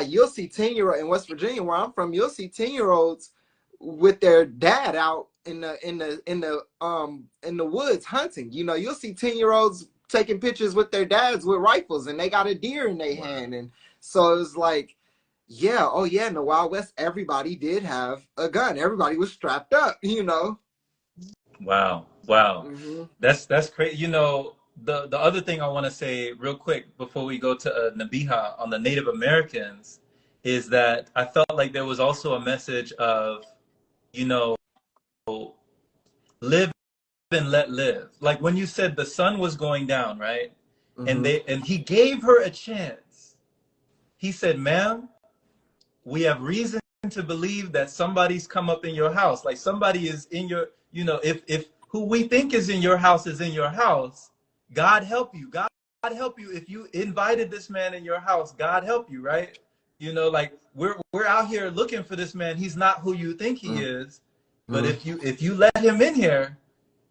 Speaker 2: you'll see 10-year-old in West Virginia, where I'm from, you'll see 10-year-olds with their dad out in the woods hunting. You'll see 10-year-olds taking pictures with their dads with rifles, and they got a deer in their hand. And so it's like, in the Wild West, everybody did have a gun. Everybody was strapped up,
Speaker 1: Wow. Mm-hmm. That's crazy. The other thing I want to say real quick before we go to Nabiha on the Native Americans is that I felt like there was also a message of, live and let live. Like when you said the sun was going down, right? Mm-hmm. And he gave her a chance. He said, ma'am, we have reason to believe that somebody's come up in your house. Like somebody is in your, if who we think is in your house is in your house, God help you. God help you. If you invited this man in your house, God help you, right? You know, like we're out here looking for this man. He's not who you think he is. But if you let him in here,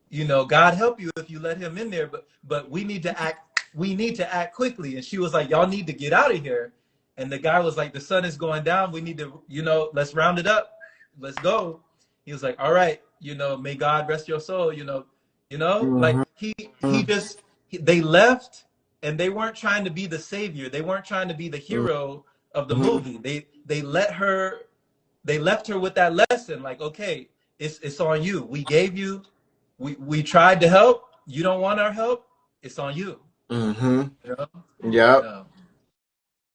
Speaker 1: you know, God help you if you let him in there. But we need to act quickly. And she was like, y'all need to get out of here. And the guy was like, the sun is going down. We need to, let's round it up. Let's go. He was like, all right, may God rest your soul. Like they left, and they weren't trying to be the savior. They weren't trying to be the hero of the movie. They left her with that lesson. Like, okay, it's on you. We gave you, we tried to help. You don't want our help. It's on you.
Speaker 2: Yep.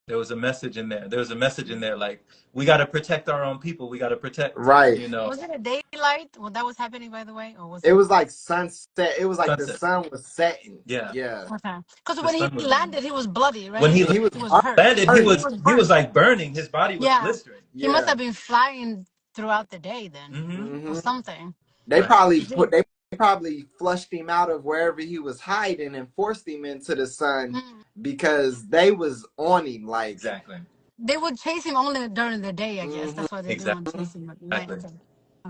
Speaker 1: There was a message in there. Like, we got to protect our own people. We got to protect,
Speaker 2: Right.
Speaker 3: Was it a daylight? Well, that was happening, by the way, or was
Speaker 2: it was like sunset. It was like
Speaker 1: sunset?
Speaker 2: The sun was setting.
Speaker 1: Yeah.
Speaker 3: Okay. Because when he landed, he was bloody, right?
Speaker 1: When he
Speaker 2: was
Speaker 3: hurt.
Speaker 1: landed, he was like burning. His body was blistering.
Speaker 3: He must have been flying throughout the day then, or something.
Speaker 2: They probably flushed him out of wherever he was hiding and forced him into the sun because they was on him. Like,
Speaker 1: exactly.
Speaker 3: They would chase him only during the day, I guess. That's why they didn't chase him at night. Okay.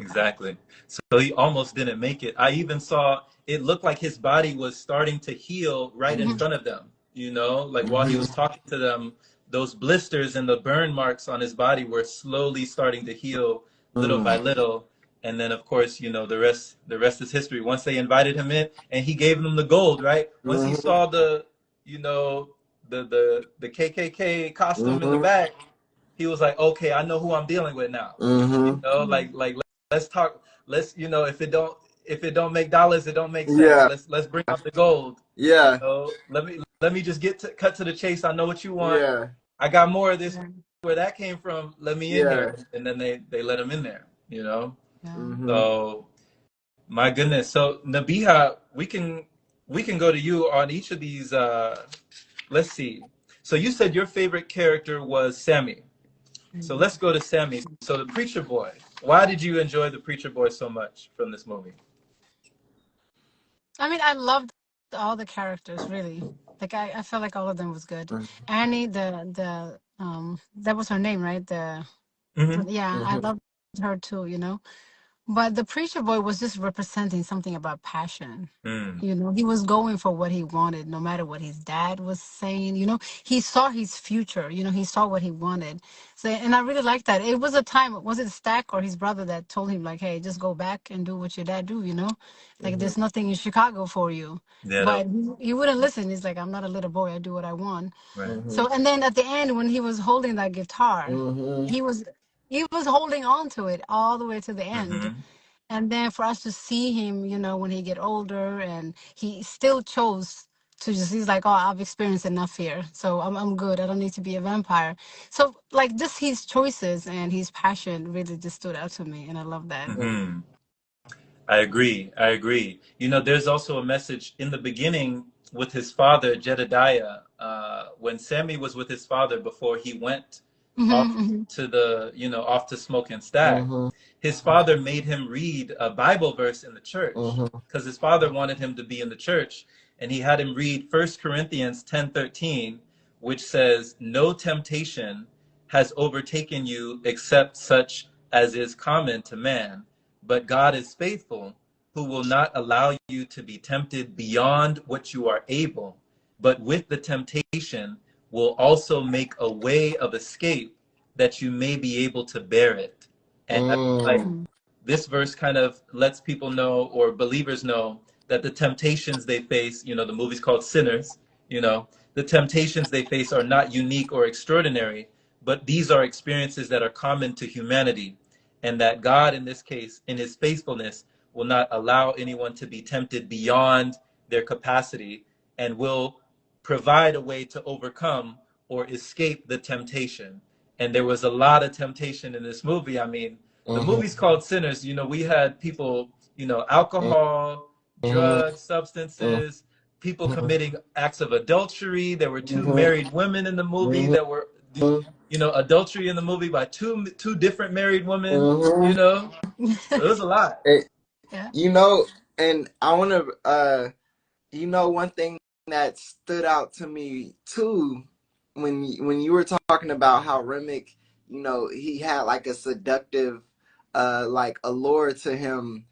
Speaker 1: Exactly. So he almost didn't make it. I even saw it looked like his body was starting to heal right in front of them. Like while he was talking to them, those blisters and the burn marks on his body were slowly starting to heal little by little. And then, of course, the rest is history. Once they invited him in, and he gave them the gold, right? Once he saw the KKK costume in the back, he was like, okay, I know who I'm dealing with now. Like let's talk. Let's, if it don't make dollars, it don't make sense.
Speaker 2: Yeah.
Speaker 1: Let's bring out the gold.
Speaker 2: Yeah.
Speaker 1: Let me just cut to the chase. I know what you want.
Speaker 2: Yeah.
Speaker 1: I got more of this. Where that came from? Let me in here. And then they let him in there. So, my goodness. So, Nabiha, we can go to you on each of these. Let's see. So you said your favorite character was Sammy. So let's go to Sammy. So the preacher boy. Why did you enjoy the preacher boy so much from this movie?
Speaker 3: I mean, I loved all the characters, really. Like, I felt like all of them was good. Annie, that was her name, right? I loved her too, But the preacher boy was just representing something about passion. He was going for what he wanted, no matter what his dad was saying. He saw his future. He saw what he wanted. So, and I really liked that. It was a time. Was it Stack or his brother that told him, like, "Hey, just go back and do what your dad do." Like, there's nothing in Chicago for you. Yeah. But he wouldn't listen. He's like, "I'm not a little boy. I do what I want." Right. So, and then at the end, when he was holding that guitar, he was holding on to it all the way to the end. And then for us to see him, when he get older, and he still chose to he's like, oh, I've experienced enough here. So I'm good. I don't need to be a vampire. So, like, just his choices and his passion really just stood out to me. And I love that.
Speaker 1: I agree. There's also a message in the beginning with his father, Jedediah, when Sammy was with his father before he went off to smoke and stack. His father made him read a Bible verse in the church because his father wanted him to be in the church, and he had him read 1 Corinthians 10:13, which says, "No temptation has overtaken you except such as is common to man, but God is faithful, who will not allow you to be tempted beyond what you are able, but with the temptation will also make a way of escape that you may be able to bear it." And like, this verse kind of lets people know, or believers know, that the temptations they face, the movie's called Sinners, the temptations they face are not unique or extraordinary, but these are experiences that are common to humanity, and that God, in this case, in his faithfulness, will not allow anyone to be tempted beyond their capacity, and will provide a way to overcome or escape the temptation. And there was a lot of temptation in this movie. I mean, the movie's called Sinners. We had people, alcohol, drugs, substances, people committing acts of adultery. There were two married women in the movie that were, adultery in the movie by two different married women, So it was a lot.
Speaker 2: And I want to, one thing that stood out to me too when you were talking about how Remick, you know, he had like a seductive like allure to him.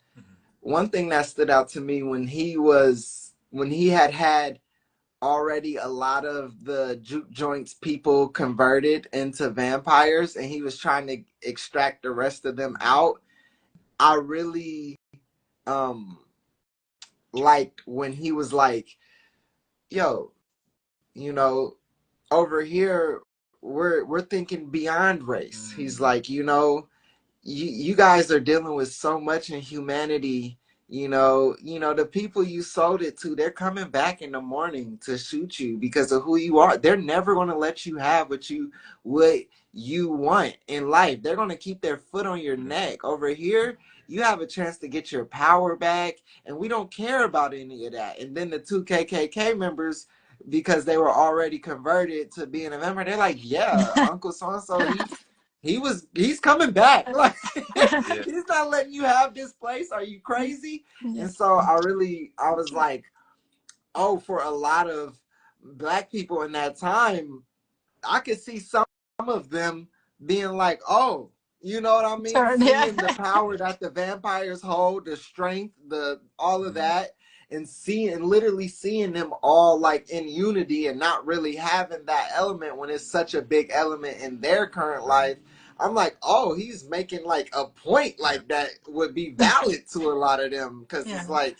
Speaker 2: One thing that stood out to me when he had already a lot of the juke joints people converted into vampires and he was trying to extract the rest of them out. I really um liked when he was like, yo, you know, over here we're thinking beyond race. He's like, you know, you guys are dealing with so much in humanity. The people you sold it to, they're coming back in the morning to shoot you because of who you are. They're never going to let you have what you want in life. They're going to keep their foot on your neck. Over here, you have a chance to get your power back, and we don't care about any of that. And then the two KKK members, because they were already converted to being a member, they're like, yeah, Uncle so and so, he's coming back. Like
Speaker 1: Yeah.
Speaker 2: he's not letting you have this place. Are you crazy?
Speaker 3: Yeah.
Speaker 2: And so I was like, oh, for a lot of black people in that time, I could see some of them being like, oh, you know what I mean?
Speaker 3: Turn, yeah.
Speaker 2: Seeing the power that the vampires hold, the strength, the all of that, and literally seeing them all like in unity and not really having that element when it's such a big element in their current life. I'm like, oh, he's making like a point like that would be valid to a lot of them because
Speaker 3: Yeah.
Speaker 2: it's like,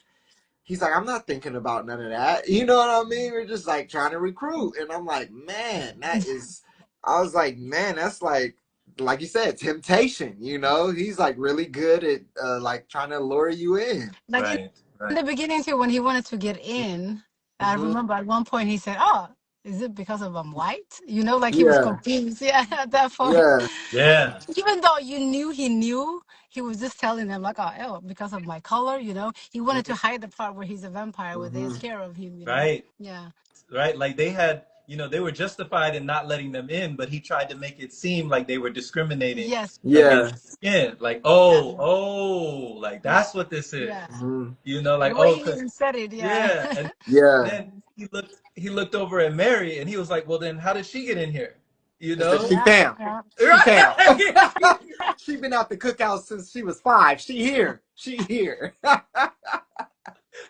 Speaker 2: he's like, I'm not thinking about none of that. You know what I mean? We're just like trying to recruit. And I'm like, man, I was like, man, that's like you said, temptation. You know, he's like really good at like trying to lure you in.
Speaker 3: Like
Speaker 1: Right.
Speaker 3: in
Speaker 1: Right.
Speaker 3: the beginning too, when he wanted to get in, I
Speaker 2: Mm-hmm.
Speaker 3: remember at one point he said, "Oh, is it because of I'm white?" You know, like he was
Speaker 2: Yeah,
Speaker 3: confused. Yeah, at that point.
Speaker 2: yeah,
Speaker 1: Yeah.
Speaker 3: Even though you knew he knew, he was just telling them like, "Oh, because of my color." You know, he wanted to hide the part where he's a vampire, where they're
Speaker 2: mm-hmm.
Speaker 3: scared of him. You know.
Speaker 1: Right.
Speaker 3: Yeah.
Speaker 1: Right. Like they had, they were justified in not letting them in, but he tried to make it seem like they were discriminating
Speaker 3: Yes.
Speaker 2: Yeah.
Speaker 1: against skin. Like,
Speaker 3: Yeah.
Speaker 1: like
Speaker 3: Yeah.
Speaker 1: that's what this is.
Speaker 3: Yeah.
Speaker 2: Mm-hmm.
Speaker 3: The
Speaker 1: Like,
Speaker 3: way
Speaker 1: oh,
Speaker 3: he
Speaker 1: because
Speaker 3: even said it. Yeah.
Speaker 1: yeah. And
Speaker 2: Yeah.
Speaker 1: then he looked over at Mary and he was like, well, then how did she get in here? You
Speaker 2: I said, she
Speaker 1: know?
Speaker 3: Yeah.
Speaker 2: Pam.
Speaker 3: Yeah.
Speaker 2: She Pam.
Speaker 1: Right.
Speaker 2: She been out the cookout since she was 5. She here. She here.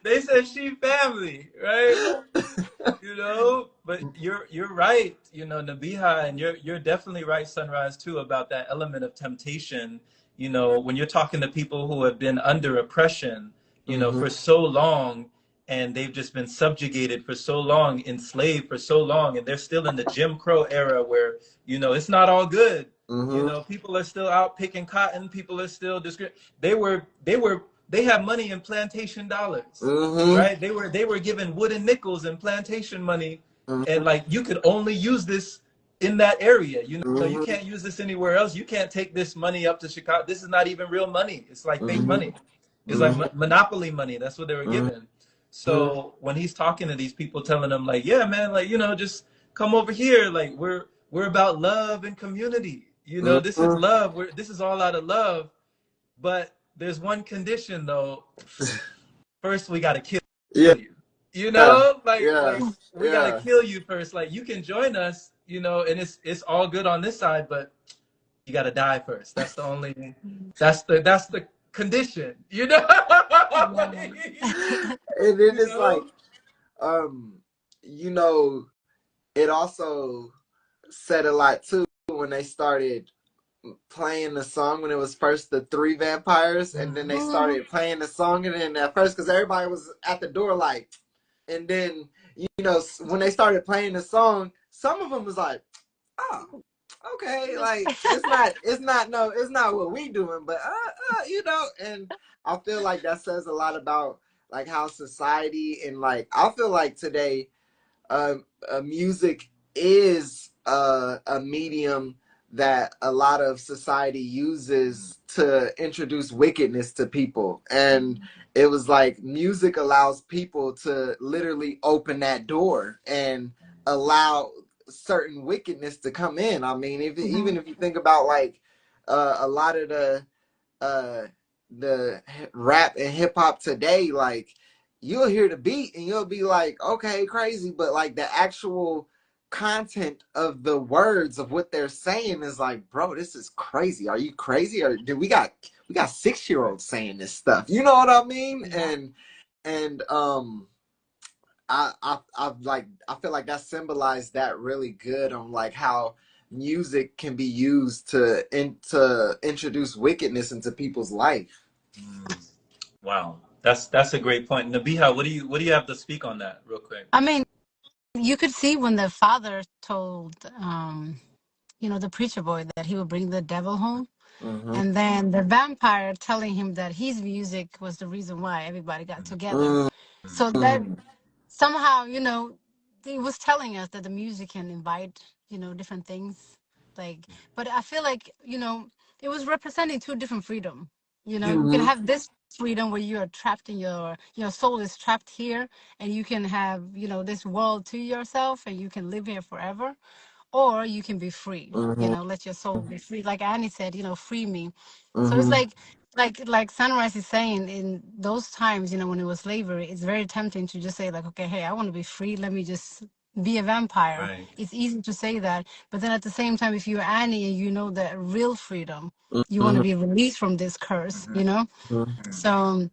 Speaker 1: They said she family, right? But you're right, Nabiha, and you're definitely right, Sunrise, too, about that element of temptation. When you're talking to people who have been under oppression,
Speaker 2: Mm-hmm.
Speaker 1: for so long, and they've just been subjugated for so long, enslaved for so long, and they're still in the Jim Crow era where, it's not all good.
Speaker 2: Mm-hmm.
Speaker 1: People are still out picking cotton. People are still they have money in plantation dollars,
Speaker 2: Mm-hmm.
Speaker 1: right? They were given wooden nickels and plantation money,
Speaker 2: Mm-hmm.
Speaker 1: and like you could only use this in that area. You
Speaker 2: Mm-hmm.
Speaker 1: can't use this anywhere else. You can't take this money up to Chicago. This is not even real money. It's like fake
Speaker 2: Mm-hmm.
Speaker 1: money. It's like
Speaker 2: Mm-hmm.
Speaker 1: monopoly money. That's what they were given.
Speaker 2: Mm-hmm.
Speaker 1: So when he's talking to these people, telling them like, yeah, man, like just come over here. Like we're about love and community. This is
Speaker 2: Mm-hmm.
Speaker 1: love. This is all out of love. But there's one condition though. First, we gotta kill
Speaker 2: Yeah.
Speaker 1: you. Like
Speaker 2: Yeah.
Speaker 1: we gotta
Speaker 2: Yeah.
Speaker 1: kill you first. Like you can join us, and it's all good on this side, but you gotta die first. That's the condition.
Speaker 3: Yeah.
Speaker 2: And then
Speaker 1: You
Speaker 2: it's like,
Speaker 1: know.
Speaker 2: um, you know, it also said a lot too when they started playing the song when it was first the 3 vampires, and then they
Speaker 3: Mhm.
Speaker 2: started playing the song, and then at first, because everybody was at the door, like, and then when they started playing the song, some of them was like, oh, okay, like it's not what we doing, but and I feel like that says a lot about like how society, and like I feel like today uh, music is a medium that a lot of society uses to introduce wickedness to people. And it was like music allows people to literally open that door and allow certain wickedness to come in. I mean, even
Speaker 3: Mhm.
Speaker 2: if you think about like a lot of uh, the rap and hip hop today, like you'll hear the beat and you'll be like, okay, crazy, but like the actual content of the words of what they're saying is like, bro, this is crazy. Are you crazy? Or do we got 6-year-olds saying this stuff? You know what I mean?
Speaker 3: Yeah.
Speaker 2: And I feel like that symbolized that really good on like how music can be used to introduce wickedness into people's life.
Speaker 1: Wow, that's a great point. Nabiha, what do you have to speak on that real quick?
Speaker 3: I mean, you could see when the father told, the preacher boy that he would bring the devil home.
Speaker 2: Mm-hmm.
Speaker 3: And then the vampire telling him that his music was the reason why everybody got together. So that
Speaker 2: Mm-hmm.
Speaker 3: somehow, it was telling us that the music can invite, different things. Like, but I feel like, it was representing two different freedom. You can have this freedom where you are trapped in your soul is trapped here, and you can have, this world to yourself and you can live here forever. Or you can be free,
Speaker 2: Mm-hmm.
Speaker 3: let your soul be free. Like Annie said, free me. So it's
Speaker 2: Mm-hmm.
Speaker 3: like Sunrise is saying, in those times, when it was slavery, it's very tempting to just say like, okay, hey, I want to be free. Let me just be a vampire.
Speaker 1: Right.
Speaker 3: It's easy to say that. But then at the same time, if you're Annie and you know that real freedom, you want to
Speaker 2: Mm-hmm.
Speaker 3: be released from this curse, So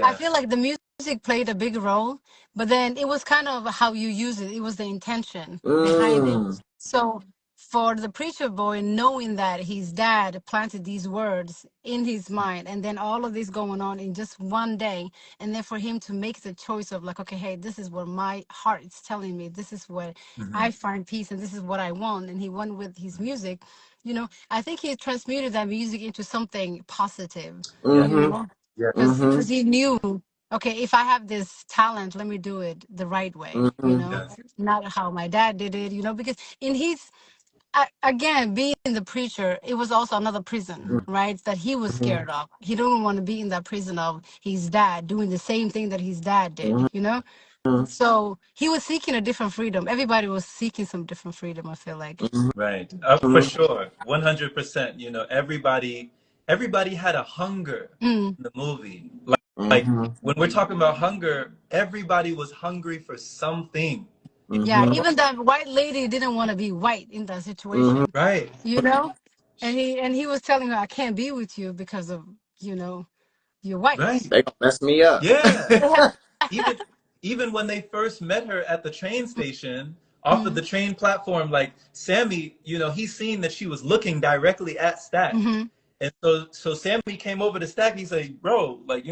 Speaker 3: I
Speaker 1: Yeah.
Speaker 3: feel like the music played a big role, but then it was kind of how you use it. It was the intention behind it.
Speaker 2: Mm-hmm.
Speaker 3: So for the preacher boy, knowing that his dad planted these words in his mind, and then all of this going on in just one day, and then for him to make the choice of like, okay, hey, this is what my heart is telling me. This is what I find peace, and this is what I want. And he went with his music. I think he transmuted that music into something positive.
Speaker 1: Yeah.
Speaker 3: You know,
Speaker 1: Yeah.
Speaker 3: because he knew, okay, if I have this talent, let me do it the right way,
Speaker 2: Mm-hmm.
Speaker 1: Yeah.
Speaker 3: not how my dad did it, because in his, again, being the preacher, it was also another prison, right, that he was scared of. He didn't want to be in that prison of his dad doing the same thing that his dad did, so he was seeking a different freedom. Everybody was seeking some different freedom, I feel like.
Speaker 1: Right. For sure. 100%. Everybody had a hunger
Speaker 3: Mm.
Speaker 1: in the movie. Like when we're talking about hunger, everybody was hungry for something.
Speaker 3: Yeah, even that white lady didn't want to be white in that situation,
Speaker 1: Right.
Speaker 3: you know? And he was telling her, I can't be with you because of, you're white.
Speaker 1: Right.
Speaker 2: They gonna mess me up.
Speaker 1: Yeah. Even even when they first met her at the train station, off of
Speaker 3: Mm-hmm.
Speaker 1: the train platform, like Sammy, he's seen that she was looking directly at Stack.
Speaker 3: Mm-hmm.
Speaker 1: And so Sammy came over to Stack. He's like, bro, like,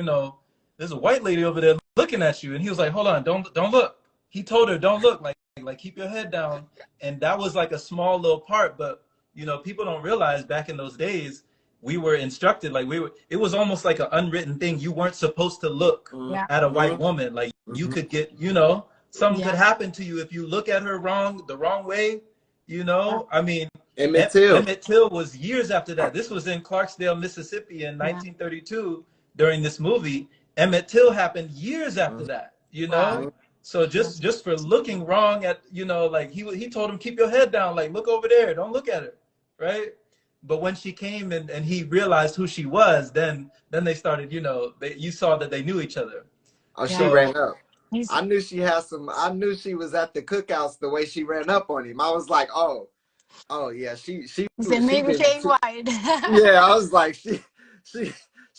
Speaker 1: there's a white lady over there looking at you. And he was like, hold on, don't look. He told her, don't look, like keep your head down. And that was like a small little part, but people don't realize back in those days, we were instructed, like it was almost like an unwritten thing. You weren't supposed to look
Speaker 3: Yeah.
Speaker 1: at a white woman. Like you could get, something could
Speaker 3: Yeah.
Speaker 1: happen to you if you look at her the wrong way.
Speaker 3: Yeah.
Speaker 1: I mean,
Speaker 2: Emmett Till.
Speaker 1: Emmett Till was years after that. This was in Clarksdale, Mississippi in
Speaker 3: Yeah.
Speaker 1: 1932 during this movie. Emmett Till happened years after that,
Speaker 3: Wow.
Speaker 1: So just for looking wrong at, like he told him, keep your head down, like look over there, don't look at her, right? But when she came and he realized who she was, then they started, you saw that they knew each other.
Speaker 2: Oh, she
Speaker 3: Yeah.
Speaker 2: ran up.
Speaker 3: He's,
Speaker 2: I knew she had some. I knew she was at the cookouts the way she ran up on him. I was like, oh yeah, she
Speaker 3: he said, maybe
Speaker 2: been.
Speaker 3: shade white.
Speaker 2: Yeah, I was like, she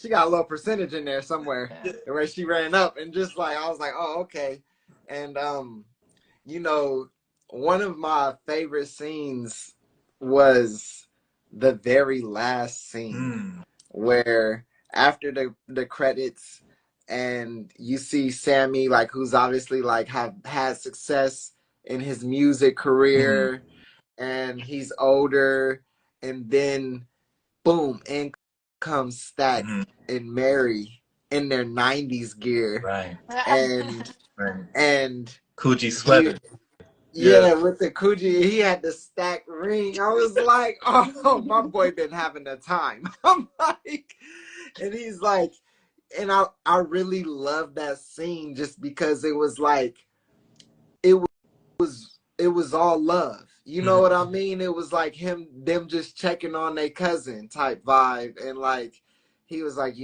Speaker 2: got a little percentage in there somewhere.
Speaker 3: Yeah.
Speaker 2: The way she ran up and just like I was like, oh okay, and one of my favorite scenes was the very last scene where after the credits and you see Sammy, like, who's obviously like have had success in his music career and he's older, and then boom, in comes Stack and Mary in their 90s gear.
Speaker 1: Right.
Speaker 2: and
Speaker 1: Right.
Speaker 2: and
Speaker 1: Coogee sweater.
Speaker 2: yeah, with the Coogee, he had the Stack ring. I was like, oh, my boy been having a time. I'm like, and he's like, and I really love that scene just because it was like, it was all love. You know what I mean? It was like them just checking on their cousin type vibe. And like, he was like,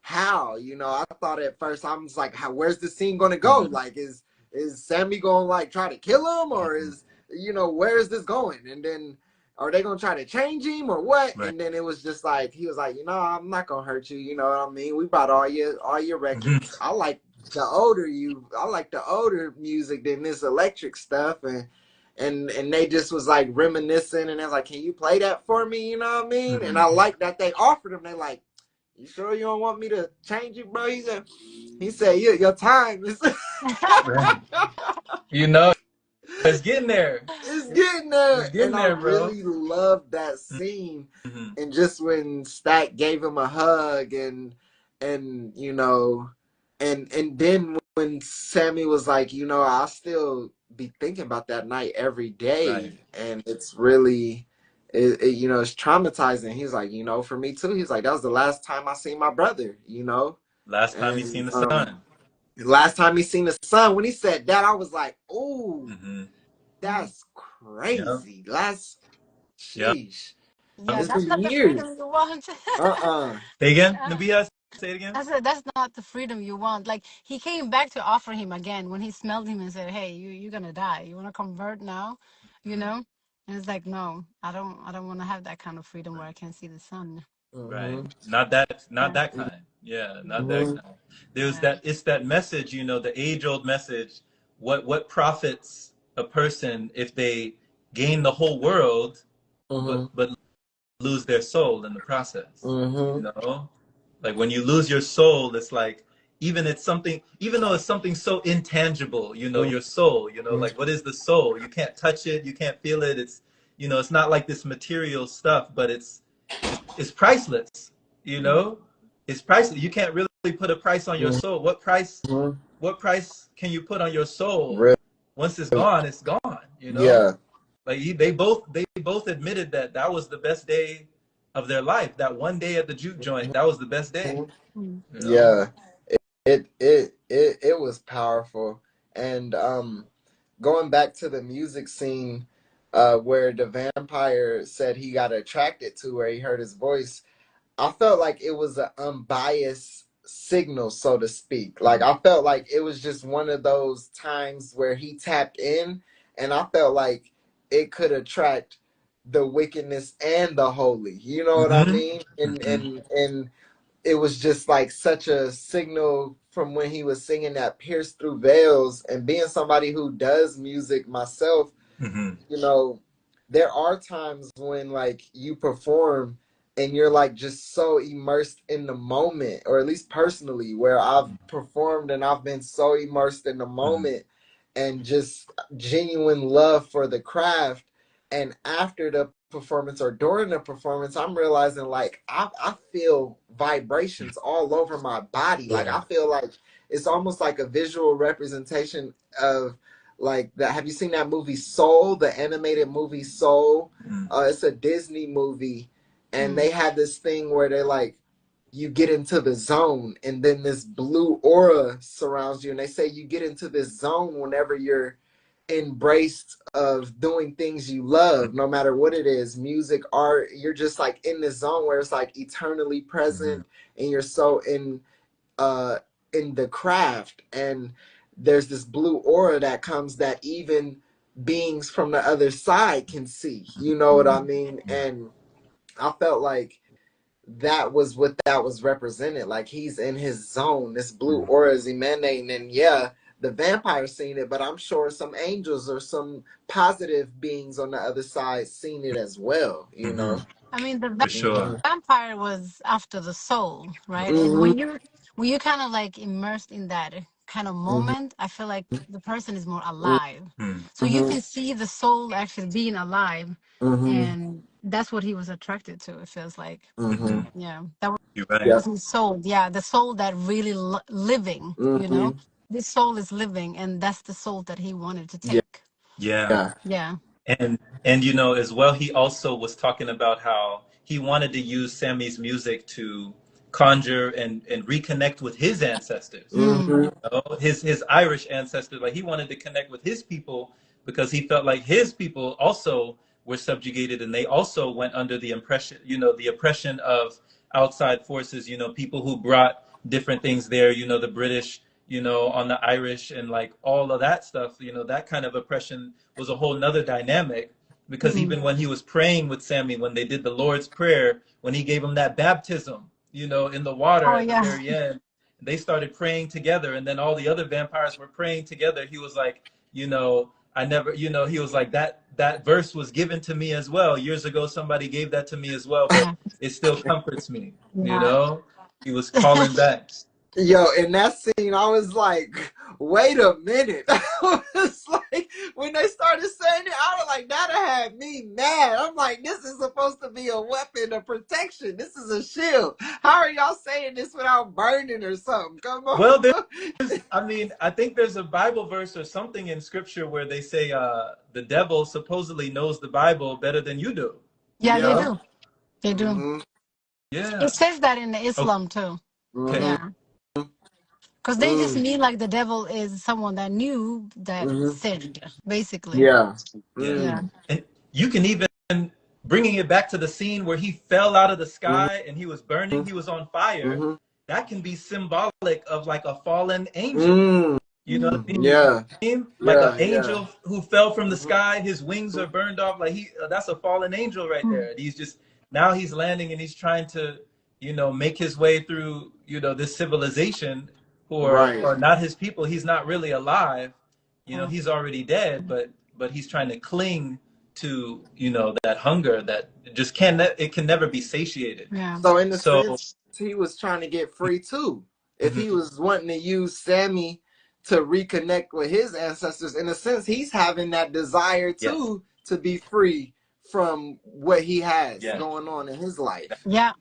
Speaker 2: how? I thought at first, I was like, where's the scene going to go? Like, is is Sammy gonna like try to kill him, or is where is this going? And then are they gonna try to change him or what?
Speaker 1: Right.
Speaker 2: And then it was just like he was like, I'm not gonna hurt you. You know what I mean? We bought all your records. I like the older music than this electric stuff, and they just was like reminiscing, and they was like, can you play that for me? You know what I mean? And I like that they offered him. They like, you sure you don't want me to change it, bro? He said, your time is
Speaker 1: Right. You know, it's getting there.
Speaker 2: it's getting there.
Speaker 1: It's getting
Speaker 2: And I
Speaker 1: there, bro.
Speaker 2: really loved that scene.
Speaker 1: Mm-hmm.
Speaker 2: And just when Stack gave him a hug and and then when Sammy was like, I'll still be thinking about that night every day.
Speaker 1: Right.
Speaker 2: And it's really it's traumatizing. He's like, for me too. He's like, that was the last time I seen my brother,
Speaker 1: Last time you
Speaker 2: And
Speaker 1: seen the sun.
Speaker 2: last time he seen the sun, when he said that, I was like, ooh, that's
Speaker 1: Yep.
Speaker 2: crazy. That's
Speaker 1: Yep.
Speaker 2: sheesh.
Speaker 3: Yeah,
Speaker 2: It's
Speaker 3: that's
Speaker 2: been
Speaker 3: not the
Speaker 2: years.
Speaker 3: freedom you want.
Speaker 1: Say again,
Speaker 3: Uh,
Speaker 1: Nabia. Say it again.
Speaker 3: I said that's not the freedom you want. Like he came back to offer him again when he smelled him and said, "Hey, you're gonna die. You want to convert now?" You
Speaker 1: Mhm.
Speaker 3: know. And it's like, no, I don't want to have that kind of freedom where I
Speaker 1: Right.
Speaker 3: can't see the sun.
Speaker 1: Right.
Speaker 2: Mm-hmm.
Speaker 1: Not
Speaker 3: Yeah.
Speaker 1: that kind. Yeah, not that
Speaker 2: Mm-hmm.
Speaker 1: kind. There's
Speaker 3: Yeah.
Speaker 1: that it's that message, the age-old message. What profits a person if they gain the whole world but lose their soul in the process? You
Speaker 2: Mm-hmm.
Speaker 1: know? Like when you lose your soul, it's like even though it's something so intangible, your soul,
Speaker 2: Mm-hmm.
Speaker 1: like what is the soul? You can't touch it, you can't feel it. It's not like this material stuff, but it's priceless, you
Speaker 3: Mm.
Speaker 1: know? It's priceless. You can't really put a price on your soul.
Speaker 2: Mm-hmm.
Speaker 1: What price can you put on your soul?
Speaker 2: Real.
Speaker 1: Once it's gone,
Speaker 2: Yeah.
Speaker 1: Like they both admitted that was the best day of their life. That one day at the juke joint, that was the best day,
Speaker 2: Mhm.
Speaker 3: Mm.
Speaker 1: you know?
Speaker 2: Yeah. It was powerful. And going back to the music scene, where the vampire said he got attracted to where he heard his voice, I felt like it was an unbiased signal, so to speak. Like I felt like it was just one of those times where he tapped in, and I felt like it could attract the wickedness and the holy. You know what I
Speaker 1: Mm-hmm.
Speaker 2: mean? And
Speaker 1: Mm-hmm.
Speaker 2: and it was just like such a signal from when he was singing that pierced through veils, and being somebody who does music myself,
Speaker 1: Mm-hmm.
Speaker 2: you know, there are times when like you perform and you're like just so immersed in the moment, or at least personally, where I've performed and I've been so immersed in the
Speaker 1: Mm-hmm.
Speaker 2: moment and just genuine love for the craft. And after the performance or during the performance, I'm realizing like I feel vibrations all over my body. Like
Speaker 1: Yeah.
Speaker 2: I feel like it's almost like a visual representation of like that. Have you seen that movie Soul, the animated movie Soul?
Speaker 1: Mm-hmm.
Speaker 2: It's a Disney movie, and
Speaker 3: Mm.
Speaker 2: they have this thing where they like you get into the zone, and then this blue aura surrounds you, and they say you get into this zone whenever you're embraced of doing things you love, no matter what it is, music, art. You're just like in this zone where it's like eternally
Speaker 1: Mm-hmm.
Speaker 2: present, and you're so uh in the craft, and there's this blue aura that comes that even beings from the other side can see, you know what I
Speaker 3: Mm.
Speaker 2: mean? And I felt like that was what that was represented. Like he's in his zone, this blue aura is emanating, and yeah, the vampire seen it, but I'm sure some angels or some positive beings on the other side seen it as well, you
Speaker 1: Mm-hmm.
Speaker 2: know.
Speaker 3: I mean, the
Speaker 1: For sure.
Speaker 3: vampire was after the soul, right? And
Speaker 2: Mm-hmm.
Speaker 3: when you kind of like immersed in that kind of
Speaker 2: Mm-hmm.
Speaker 3: moment, I feel like the person is more alive. So you
Speaker 2: Mm-hmm.
Speaker 3: can see the soul actually being alive,
Speaker 2: Mm-hmm.
Speaker 3: and that's what he was attracted to. It feels like,
Speaker 2: Mm-hmm.
Speaker 1: Mm-hmm.
Speaker 3: yeah, that
Speaker 1: You're right.
Speaker 2: Yeah.
Speaker 3: was his soul. Yeah, the soul that really living.
Speaker 2: Mm-hmm.
Speaker 3: This soul is living, and that's the soul that he wanted to
Speaker 2: Yeah.
Speaker 3: take.
Speaker 1: Yeah.
Speaker 2: Yeah.
Speaker 3: Yeah.
Speaker 1: And as well, he also was talking about how he wanted to use Sammy's music to conjure and reconnect with his ancestors,
Speaker 3: Mm.
Speaker 2: Mm-hmm.
Speaker 1: his Irish ancestors. Like he wanted to connect with his people because he felt like his people also were subjugated and they also went under the oppression of outside forces, people who brought different things there, the British, on the Irish and like all of that stuff, that kind of oppression was a whole nother dynamic because
Speaker 3: Mhm.
Speaker 1: even when he was praying with Sammy, when they did the Lord's Prayer, when he gave him that baptism, in the water
Speaker 3: Oh
Speaker 1: at the
Speaker 3: yeah.
Speaker 1: very end, they started praying together, and then all the other vampires were praying together. He was like, I never, he was like that verse was given to me as well. Years ago, somebody gave that to me as well, but
Speaker 3: Yeah.
Speaker 1: it still comforts me,
Speaker 3: Yeah.
Speaker 1: He was calling back.
Speaker 2: Yo, in that scene, I was like, wait a minute. I was like, when they started saying it, I was like, that had me mad. I'm like, this is supposed to be a weapon of protection. This is a shield. How are y'all saying this without burning or something? Come on.
Speaker 1: Well, I think there's a Bible verse or something in scripture where they say the devil supposedly knows the Bible better than you do.
Speaker 3: Yeah, they
Speaker 2: Yeah.
Speaker 3: do. They do.
Speaker 2: Mm-hmm.
Speaker 3: It
Speaker 1: Yeah.
Speaker 3: says that in the
Speaker 1: Okay.
Speaker 3: Islam too.
Speaker 2: Mm-hmm.
Speaker 3: Yeah. Because they just
Speaker 2: Mm-hmm.
Speaker 3: mean like the devil is someone that knew that
Speaker 2: Mm-hmm.
Speaker 3: sinned, basically.
Speaker 2: Yeah.
Speaker 1: Yeah.
Speaker 3: Yeah.
Speaker 2: Mm.
Speaker 1: And you can even bringing it back to the scene where he fell out of the sky and he was burning, he was on fire.
Speaker 2: Mm-hmm.
Speaker 1: That can be symbolic of like a fallen angel.
Speaker 2: Mm.
Speaker 1: You know what I
Speaker 3: Mhm.
Speaker 2: Yeah.
Speaker 1: mean? Like an
Speaker 2: Yeah. Yeah.
Speaker 1: angel who fell from the
Speaker 2: Mm-hmm.
Speaker 1: sky, his wings are burned off. Like that's a fallen angel right
Speaker 3: Mhm.
Speaker 1: there. And now he's landing and he's trying to, make his way through, this civilization who
Speaker 2: Right.
Speaker 1: are not his people. He's not really alive.
Speaker 3: Mhm.
Speaker 1: He's already dead, but he's trying to cling to, that hunger that just it can never be satiated.
Speaker 3: Yeah.
Speaker 2: So in a
Speaker 1: So,
Speaker 2: sense, he was trying to get free too. If he
Speaker 1: mhm,
Speaker 2: was wanting to use Sammy to reconnect with his ancestors, in a sense, he's having that desire
Speaker 1: yes,
Speaker 2: too to be free from what he has
Speaker 1: yes,
Speaker 2: going on in his life.
Speaker 3: Yeah.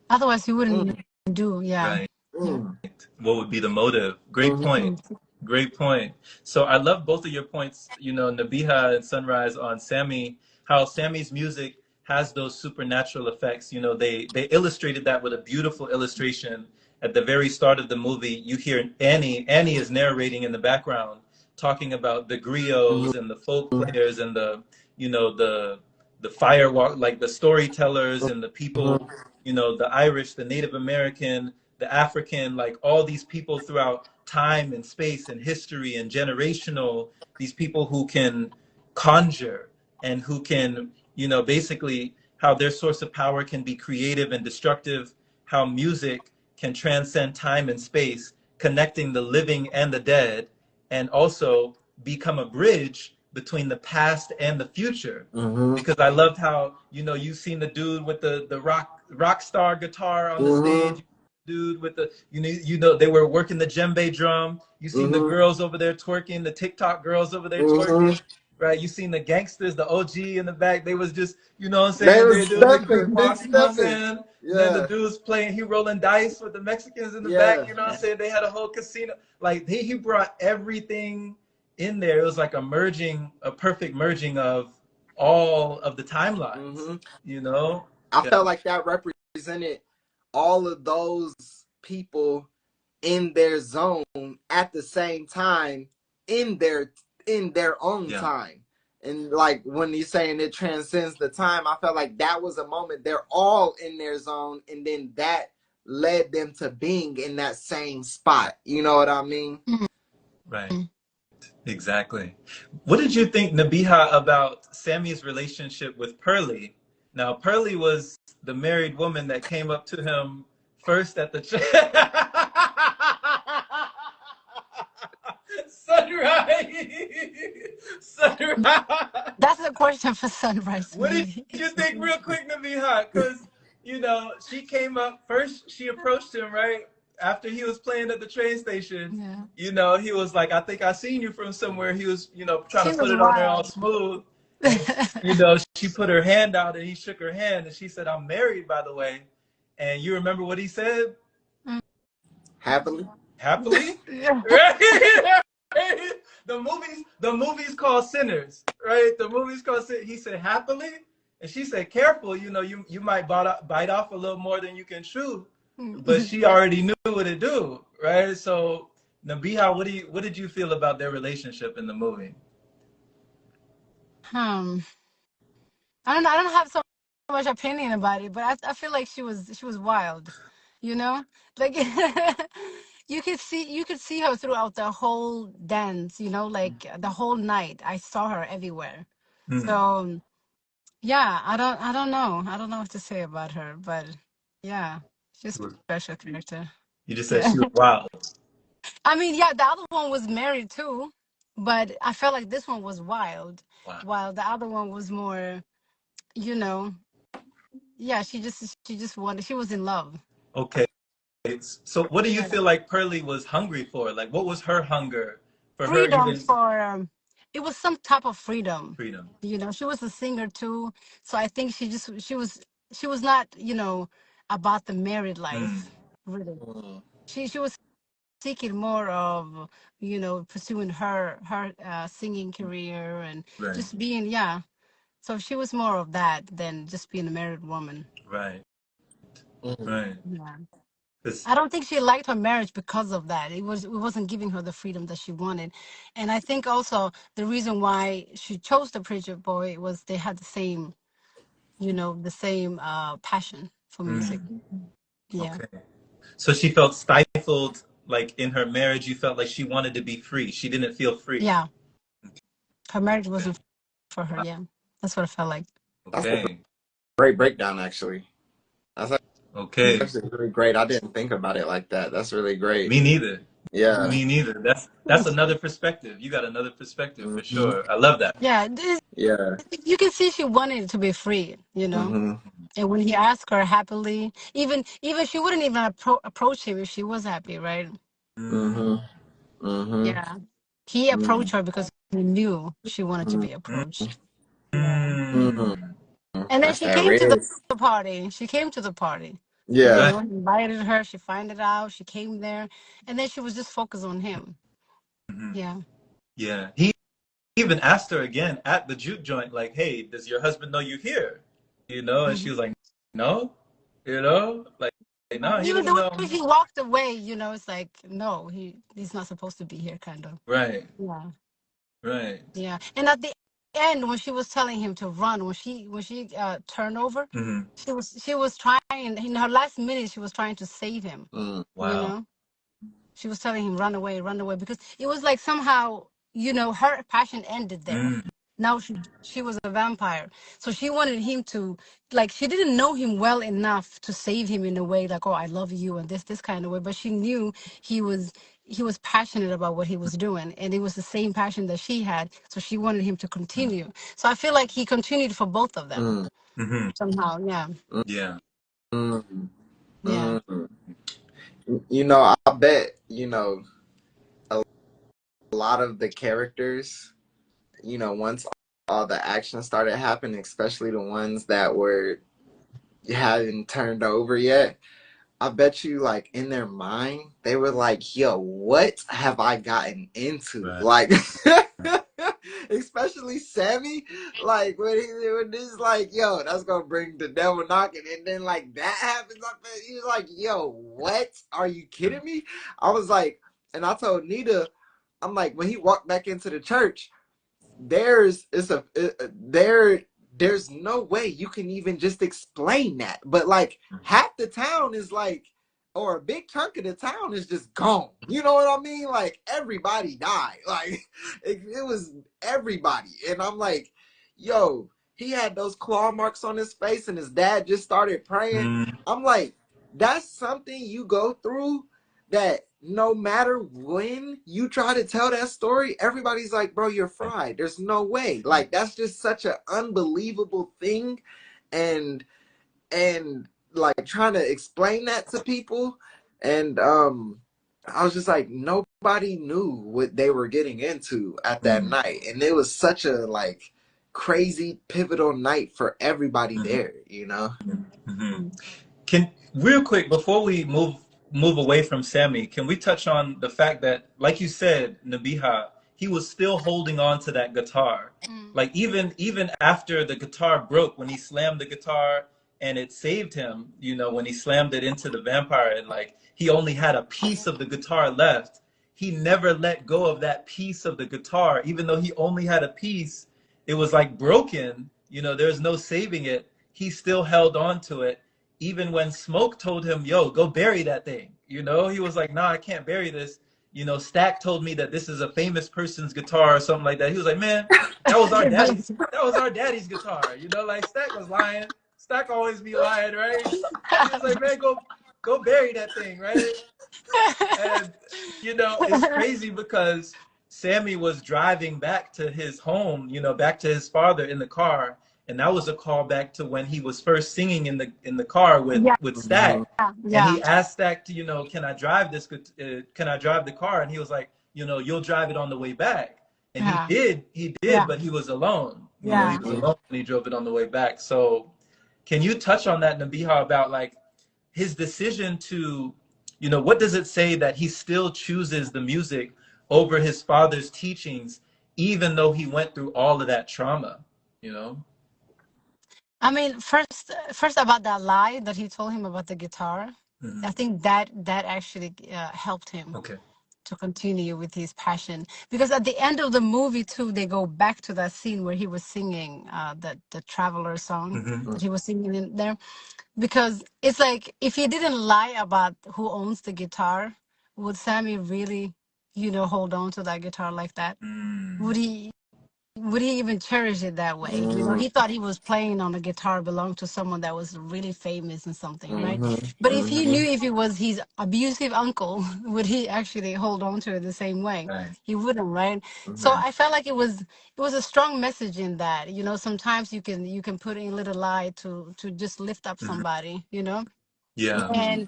Speaker 3: Otherwise, he wouldn't
Speaker 2: Mm,
Speaker 3: even do. Yeah.
Speaker 1: right.
Speaker 3: Yeah.
Speaker 2: mm,
Speaker 1: What would be the motive? Great
Speaker 2: mhm,
Speaker 1: point. Great point. So I love both of your points, Nabiha and Sunrise on Sammy, how Sammy's music has those supernatural effects. They illustrated that with a beautiful illustration at the very start of the movie. You hear Annie. Annie is narrating in the background, talking about the
Speaker 2: mhm,
Speaker 1: griots and the folk players and the firewalk, like the storytellers and the
Speaker 2: mhm,
Speaker 1: people, the Irish, the Native American, the African, like all these people throughout time and space and history and generational, these people who can conjure and who can, basically how their source of power can be creative and destructive, how music can transcend time and space, connecting the living and the dead, and also become a bridge between the past and the future.
Speaker 2: mhm,
Speaker 1: Because I loved how, you've seen the dude with the rock star guitar on the
Speaker 2: mhm,
Speaker 1: stage, dude with the they were working the djembe drum. You seen the
Speaker 2: mhm,
Speaker 1: girls over there twerking, the TikTok girls over there
Speaker 2: mhm.
Speaker 1: twerking, right? You seen the gangsters, the OG in the back. They was just, what I'm
Speaker 2: They
Speaker 1: saying,
Speaker 2: was
Speaker 1: they're doing the
Speaker 2: stepping, big
Speaker 1: kickboxing, my
Speaker 2: stepping.
Speaker 1: man. And then the
Speaker 2: Yeah,
Speaker 1: dudes playing, he rolling dice with the Mexicans in the back.
Speaker 2: yeah.
Speaker 1: You know what I'm saying? They had a whole casino. Like he brought everything in there. It was like a perfect merging of all of the timelines.
Speaker 2: Hmm.
Speaker 1: You know?
Speaker 2: I
Speaker 1: Yeah.
Speaker 2: felt like that represented all of those people in their zone at the same time in their own
Speaker 1: Yeah.
Speaker 2: time. And like when you're saying it transcends the time, I felt like that was a moment they're all in their zone, and then that led them to being in that same spot. You know what I mean?
Speaker 1: Right. Exactly. What did you think, Nabiha, about Sammy's relationship with Pearly? Now, Pearly was the married woman that came up to him first at the sunrise. Sunrise.
Speaker 3: That's a question for Sunrise,
Speaker 1: What did
Speaker 3: maybe.
Speaker 1: you think, real quick, Nabiha? Because she came up first. She approached him right after he was playing at the train station.
Speaker 3: Yeah.
Speaker 1: He was like, "I think I seen you from somewhere." He was, trying
Speaker 3: She
Speaker 1: to put
Speaker 3: was
Speaker 1: it on there all
Speaker 3: wild.
Speaker 1: smooth, and she put her hand out and he shook her hand and she said, "I'm married, by the way." And you remember what he said?
Speaker 2: Happily.
Speaker 1: Happily,
Speaker 3: Yeah.
Speaker 1: right? The movies called Sinners, right? The movies called Sinners. He said happily, and she said careful. You might bite off a little more than you can chew, but she already knew what to do, right? So Nabiha, what did you feel about their relationship in the movie?
Speaker 3: Hmm. I don't have so much opinion about it, but I feel like she was wild, you know? Like you could see her throughout the whole dance, you know, like the whole night. I saw her everywhere.
Speaker 1: Mm.
Speaker 3: So yeah, I don't know what to say about her, but yeah, she's a special character.
Speaker 1: You just said
Speaker 3: Yeah.
Speaker 1: she was wild.
Speaker 3: I mean, yeah, the other one was married too, but I felt like this one was wild,
Speaker 1: Wow.
Speaker 3: while the other one was more, you know, yeah, she just wanted, she was in love.
Speaker 1: Okay. So what do you
Speaker 3: Yeah.
Speaker 1: feel like Pearly was hungry for? Like, what was her hunger for her
Speaker 3: Freedom
Speaker 1: even
Speaker 3: for it was some type of freedom.
Speaker 1: freedom?
Speaker 3: You know, she was a singer too, so I think she was not, you know, about the married
Speaker 1: Mm.
Speaker 3: life, really.
Speaker 2: Mm.
Speaker 3: She was seeking more of, you know, pursuing her singing career and
Speaker 1: Right.
Speaker 3: just being, yeah. So she was more of that than just being a married woman.
Speaker 1: Right.
Speaker 2: Mm.
Speaker 1: Right.
Speaker 3: Yeah.
Speaker 1: 'Cause-
Speaker 3: I don't think she liked her marriage because of that. It wasn't giving her the freedom that she wanted. And I think also the reason why she chose the preacher boy was they had the same, you know, the same passion for music.
Speaker 1: mm.
Speaker 3: Yeah.
Speaker 1: Okay. So she felt stifled, like in her marriage. You felt like she wanted to be free. She didn't feel free.
Speaker 3: Yeah. Her marriage
Speaker 1: Okay.
Speaker 3: wasn't for her, yeah. That's what it felt like.
Speaker 2: That's a
Speaker 1: Okay.
Speaker 2: great breakdown, actually. That's
Speaker 1: Okay.
Speaker 2: actually really great. I didn't think about it like that. That's really great.
Speaker 1: Me neither.
Speaker 2: Yeah.
Speaker 1: Me neither. That's another perspective. You got another perspective for
Speaker 2: Mm-hmm.
Speaker 1: sure. I love that.
Speaker 3: Yeah,
Speaker 2: Yeah.
Speaker 3: you can see she wanted to be free, you know.
Speaker 2: Mm-hmm.
Speaker 3: And when he asked her happily, even she wouldn't even approach him if she was happy, right?
Speaker 2: Mm-hmm.
Speaker 1: Mm.
Speaker 2: Mm-hmm.
Speaker 3: Yeah. He
Speaker 2: Mm-hmm.
Speaker 3: approached her because he knew she wanted to be
Speaker 1: Mm.
Speaker 3: approached. Yeah.
Speaker 1: Mm.
Speaker 3: And then
Speaker 2: That's
Speaker 3: she
Speaker 2: that
Speaker 3: came to
Speaker 2: Riz.
Speaker 3: the party. She came to the party. You
Speaker 2: Yeah.
Speaker 1: Right.
Speaker 3: know, he invited her. She found it out. She came there. And then she was just focused on him.
Speaker 1: Mhm.
Speaker 3: Yeah.
Speaker 1: Yeah. He even asked her again at the juke joint, like, "Hey, does your husband know you here?" And she
Speaker 3: Mhm.
Speaker 1: was like, "No," no, he
Speaker 3: Even
Speaker 1: doesn't
Speaker 3: the
Speaker 1: know.
Speaker 3: way he walked away, you know, it's like, no, he's not supposed to be here, kind of.
Speaker 1: Right.
Speaker 3: Yeah.
Speaker 1: Right.
Speaker 3: Yeah. And at the end, when she was telling him to run, when she turned over,
Speaker 1: Hmm.
Speaker 3: she was trying, in her last minute, she was trying to save him,
Speaker 2: Mm.
Speaker 3: you
Speaker 1: Wow.
Speaker 3: know. She was telling him, run away, because it was like somehow, you know, her passion ended there.
Speaker 1: Mm.
Speaker 3: Now she was a vampire. So she wanted him to, like, she didn't know him well enough to save him in a way like, oh, I love you and this kind of way. But she knew he was he was passionate about what he was doing, and it was the same passion that she had. So she wanted him to continue. So I feel like he continued for both of them
Speaker 2: Mm.
Speaker 1: Hmm.
Speaker 3: somehow. Yeah.
Speaker 1: Yeah.
Speaker 2: Mm.
Speaker 3: Yeah.
Speaker 2: Mm. I bet, a lot of the characters, once all the action started happening, especially the ones that hadn't turned over yet, I bet you, like, in their mind, they were like, yo, what have I gotten into?
Speaker 1: Right.
Speaker 2: Like, especially Sammy, like, when he's like, yo, that's gonna bring the devil knocking, and then, like, that happens, he's like, yo, what? Are you kidding me? I was like, and I told Nita, I'm like, when he walked back into the church, there's no way you can even just explain that. But like half the town is like, or a big chunk of the town is just gone. You know what I mean? Like everybody died. Like it was everybody. And I'm like, yo, he had those claw marks on his face and his dad just started praying.
Speaker 1: Mm.
Speaker 2: I'm like, that's something you go through that no matter when you try to tell that story, everybody's like, bro, you're fried. There's no way. Like, that's just such an unbelievable thing. And like trying to explain that to people. And I was just like, nobody knew what they were getting into at that
Speaker 1: Mm.
Speaker 2: night. And it was such a like crazy pivotal night for everybody
Speaker 1: Mhm.
Speaker 2: there.
Speaker 1: Mhm. Can real quick before we move away from Sammy, can we touch on the fact that, like you said, Nabiha, he was still holding on to that guitar,
Speaker 3: Mm.
Speaker 1: like even after the guitar broke, when he slammed the guitar and it saved him, when he slammed it into the vampire, and like he only had a piece of the guitar left. He never let go of that piece of the guitar, even though he only had a piece. It was like broken. There's no saving it. He still held on to it even when Smoke told him, yo, go bury that thing. You know, he was like, nah, I can't bury this. You know, Stack told me that this is a famous person's guitar or something like that. He was like, man, that was our daddy's. That was our daddy's guitar. You know, like Stack was lying. Stack always be lying, right? He was like, man, go bury that thing, right? And you know, it's crazy because Sammy was driving back to his home, you know, back to his father in the car, and that was a callback to when he was first singing in the car
Speaker 3: Yeah,
Speaker 1: with Stack, and
Speaker 3: yeah,
Speaker 1: he asked Stack to, you know, can I drive this? Can I drive the car? And he was like, you know, you'll drive it on the way back. And
Speaker 3: yeah,
Speaker 1: he
Speaker 3: yeah,
Speaker 1: did, but he was alone. You know, he
Speaker 3: yeah.
Speaker 1: was alone when he drove it on the way back. So, can you touch on that, Nabiha, about like his decision to, you know, what does it say that he still chooses the music over his father's teachings, even though he went through all of that trauma, you know?
Speaker 3: I mean, first about that lie that he told him about the guitar.
Speaker 1: Mm-hmm.
Speaker 3: I think that actually helped him
Speaker 1: Okay.
Speaker 3: to continue with his passion, because at the end of the movie too, they go back to that scene where he was singing the Traveler song
Speaker 1: Mm-hmm.
Speaker 3: that he was singing in there, because it's like if he didn't lie about who owns the guitar, would Sammy really, you know, hold on to that guitar like that?
Speaker 1: Mm.
Speaker 3: Would he even cherish it that way? You know, he thought he was playing on a guitar belonged to someone that was really famous and something, right? But if he knew if it was his abusive uncle, would he actually hold on to it the same way?
Speaker 1: Right.
Speaker 3: He wouldn't, right? So I felt like it was a strong message in that. You know, sometimes you can put in a little lie to just lift up
Speaker 1: Mm-hmm.
Speaker 3: somebody, you know?
Speaker 1: Yeah.
Speaker 3: And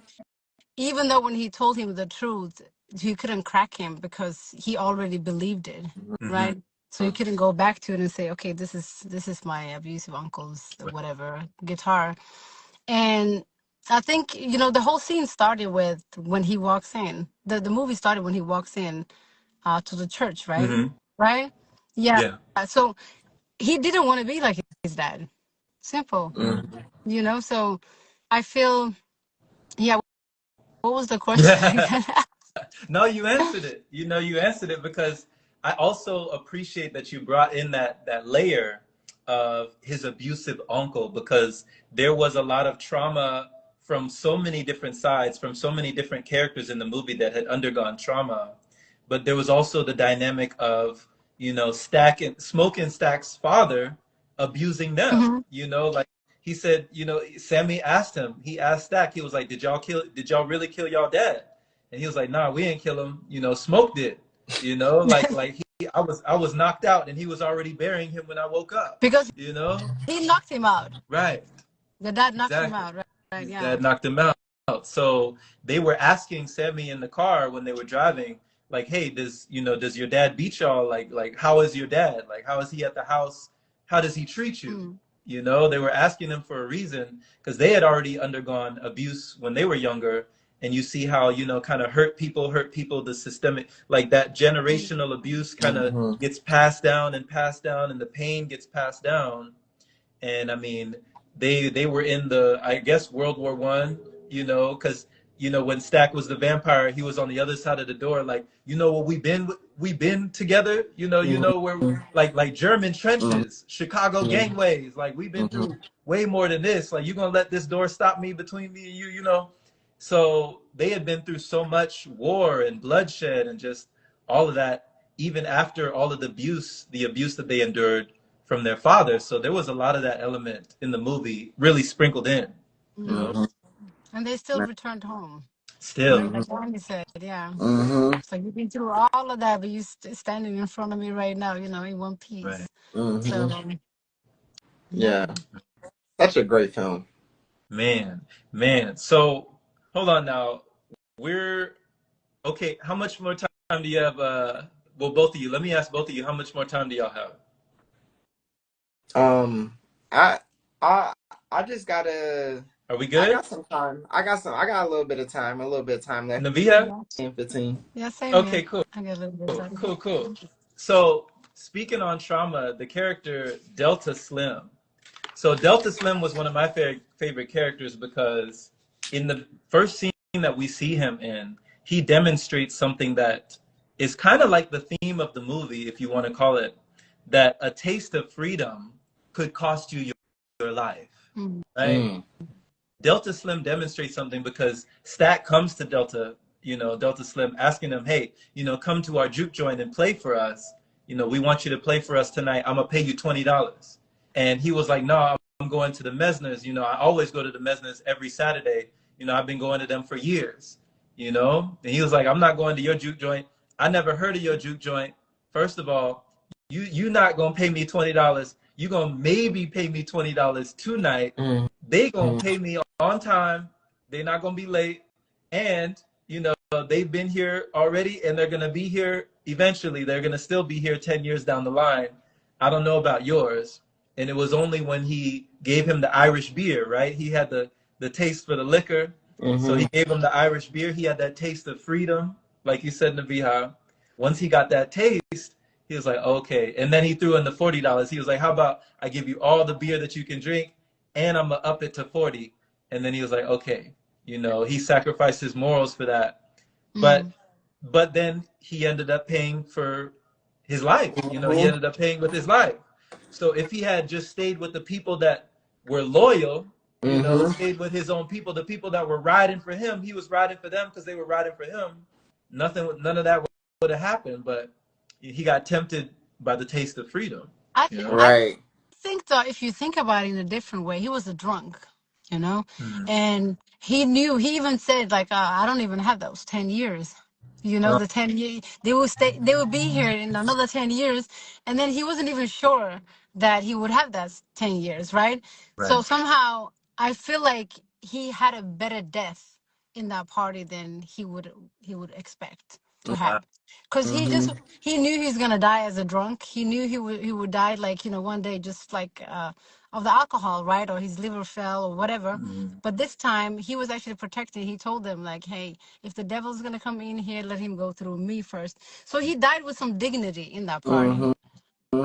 Speaker 3: even though when he told him the truth, he couldn't crack him because he already believed it,
Speaker 1: Mm-hmm.
Speaker 3: right? So he couldn't go back to it and say, okay, this is my abusive uncle's whatever guitar. And I think, you know, the whole scene started with when he walks in. The movie started when he walks in to the church, right?
Speaker 1: Mm-hmm.
Speaker 3: Right? Yeah.
Speaker 1: Yeah.
Speaker 3: So he didn't want to be like his dad. Simple.
Speaker 2: Mm-hmm.
Speaker 3: You know, so I feel, yeah, what was the question again?
Speaker 1: No, you answered it. You know, you answered it because I also appreciate that you brought in that layer of his abusive uncle, because there was a lot of trauma from so many different sides, from so many different characters in the movie that had undergone trauma. But there was also the dynamic of, you know, Smoke and Stack's father abusing them.
Speaker 3: Hmm.
Speaker 1: You know, like he said, you know, Sammy asked him, he asked Stack, he was like, did y'all really kill y'all dad? And he was like, nah, we ain't kill him. You know, Smoke did. You know, I was knocked out and he was already burying him when I woke up.
Speaker 3: Because
Speaker 1: You know?
Speaker 3: he knocked him out.
Speaker 1: Right.
Speaker 3: The dad knocked him
Speaker 1: Exactly.
Speaker 3: out, right? Right,
Speaker 1: His
Speaker 3: yeah.
Speaker 1: dad knocked him out. So they were asking Sammy in the car when they were driving, like, hey, does your dad beat y'all? Like how is your dad? Like how is he at the house? How does he treat you?
Speaker 3: Mm.
Speaker 1: You know, they were asking him for a reason because they had already undergone abuse when they were younger. And you see how, you know, kind of hurt people, the systemic, like that generational abuse kind of gets passed down, and the pain gets passed down. And I mean, they were in the, I guess, World War I, you know, because you know when Stack was the vampire, he was on the other side of the door, like, you know what, we've been together, you know where, like German trenches, Chicago gangways, like we've been through way more than this. Like, you gonna let this door stop me between me and you, you know? So they had been through so much war and bloodshed and just all of that, even after all of the abuse that they endured from their father. So there was a lot of that element in the movie really sprinkled in, you
Speaker 3: Mm.
Speaker 1: know?
Speaker 3: And they still returned home.
Speaker 1: Still.
Speaker 3: Like Danny said, yeah.
Speaker 2: Mm-hmm.
Speaker 3: So you've been through all of that, but you standing in front of me right now, you know, in one
Speaker 1: Right.
Speaker 3: piece.
Speaker 2: Mm-hmm.
Speaker 3: So, yeah.
Speaker 2: Yeah. Such a great film.
Speaker 1: Man. So hold on now. We're okay. How much more time do you have? Well, both of you. Let me ask both of you. How much more time do y'all have?
Speaker 2: Um, I I I just gotta.
Speaker 1: Are we
Speaker 2: I
Speaker 1: good?
Speaker 2: got some time. I got a little bit of time. A little bit of time left.
Speaker 1: Navia?
Speaker 3: Yeah,
Speaker 2: 10, 15.
Speaker 3: yeah, same
Speaker 1: Okay,
Speaker 3: here.
Speaker 1: cool.
Speaker 3: I got a little bit of time.
Speaker 1: Cool. So speaking on trauma, the character Delta Slim. So Delta Slim was one of my favorite characters because in the first scene that we see him in, he demonstrates something that is kind of like the theme of the movie, if you want to call it, that a taste of freedom could cost you your life,
Speaker 3: Mm.
Speaker 1: right?
Speaker 2: Mm.
Speaker 1: Delta Slim demonstrates something because Stack comes to Delta, Delta Slim, asking him, hey, come to our juke joint and play for us. We want you to play for us tonight. I'm gonna pay you $20. And he was like, no, I'm going to the Mesners. I always go to the Mesners every Saturday. I've been going to them for years. And he was like, I'm not going to your juke joint. I never heard of your juke joint. First of all, you not gonna pay me $20. You gonna maybe pay me $20 tonight. They gonna pay me on time. They're not gonna be late. And they've been here already, and they're gonna be here eventually. They're gonna still be here 10 years down the line. I don't know about yours. And it was only when he gave him the Irish beer, right? He had the taste for the liquor. So he gave him the Irish beer. He had that taste of freedom, like you said, Nabiha. Once he got that taste, he was like, okay. And then he threw in the $40. He was like, how about I give you all the beer that you can drink, and I'm going to up it to 40. And then he was like, okay. He sacrificed his morals for that. But then he ended up paying for his life. He ended up paying with his life. So if he had just stayed with the people that were loyal, stayed with his own people, the people that were riding for him, he was riding for them because they were riding for him. None of that would have happened. But he got tempted by the taste of freedom.
Speaker 3: I
Speaker 2: Right.
Speaker 3: think though, if you think about it in a different way, he was a drunk,
Speaker 1: Mm-hmm.
Speaker 3: and he knew. He even said like, "I don't even have those 10 years." The 10 years they will stay. They will be here in another 10 years, and then he wasn't even sure that he would have that 10 years, right? So
Speaker 1: Right.
Speaker 3: somehow I feel like he had a better death in that party than he would expect to have, because he knew he was gonna die as a drunk. He knew he would die like one day, just like of the alcohol, right, or his liver fell or whatever.
Speaker 1: Mm-hmm.
Speaker 3: But this time he was actually protected. He told them like, hey, if the devil's gonna come in here, let him go through me first. So he died with some dignity in that party.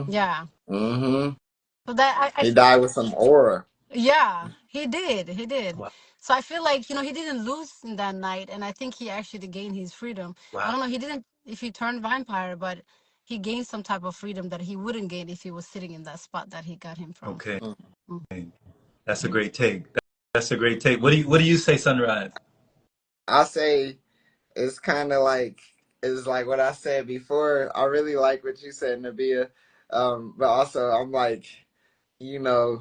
Speaker 3: Yeah. So that I
Speaker 2: He died with some aura.
Speaker 3: yeah, he did. He did.
Speaker 1: Wow.
Speaker 3: So I feel like, he didn't lose in that night. And I think he actually gained his freedom. I
Speaker 1: Wow.
Speaker 3: don't know. He didn't, if he turned vampire, but he gained some type of freedom that he wouldn't gain if he was sitting in that spot that he got him from.
Speaker 1: Okay.
Speaker 3: Mm.
Speaker 1: That's a great take. That's a great take. What do you say, Sunrise?
Speaker 2: I say it's kind of like it's like what I said before. I really like what you said, Nabia. But also I'm like, you know,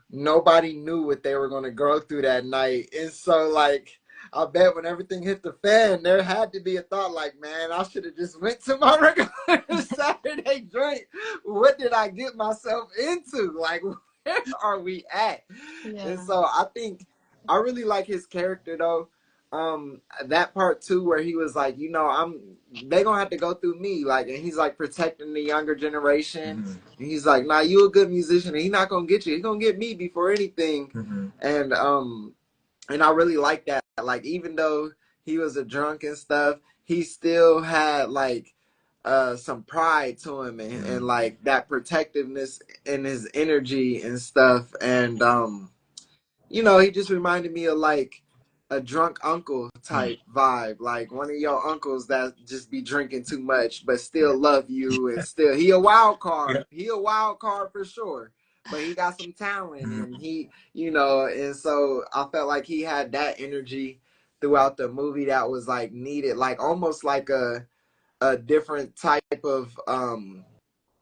Speaker 2: nobody knew what they were gonna go through that night. And so like I bet when everything hit the fan, there had to be a thought like, man, I should have just went to my regular Saturday drink. What did I get myself into? Like, where are we at?
Speaker 3: Yeah.
Speaker 2: And so I think I really like his character though. That part too where he was like, they gonna have to go through me, like, and he's like protecting the younger generation.
Speaker 1: Mm-hmm.
Speaker 2: And he's like, nah, you a good musician and he's not gonna get you, he's gonna get me before anything.
Speaker 1: Mm-hmm.
Speaker 2: And I really like that. Like, even though he was a drunk and stuff, he still had like some pride to him, and like that protectiveness in his energy and stuff. And he just reminded me of like a drunk uncle type vibe, like one of your uncles that just be drinking too much but still love you, and still he a wild card. He a wild card for sure, but he got some talent, and he, and so I felt like he had that energy throughout the movie that was like needed, like almost like a different type of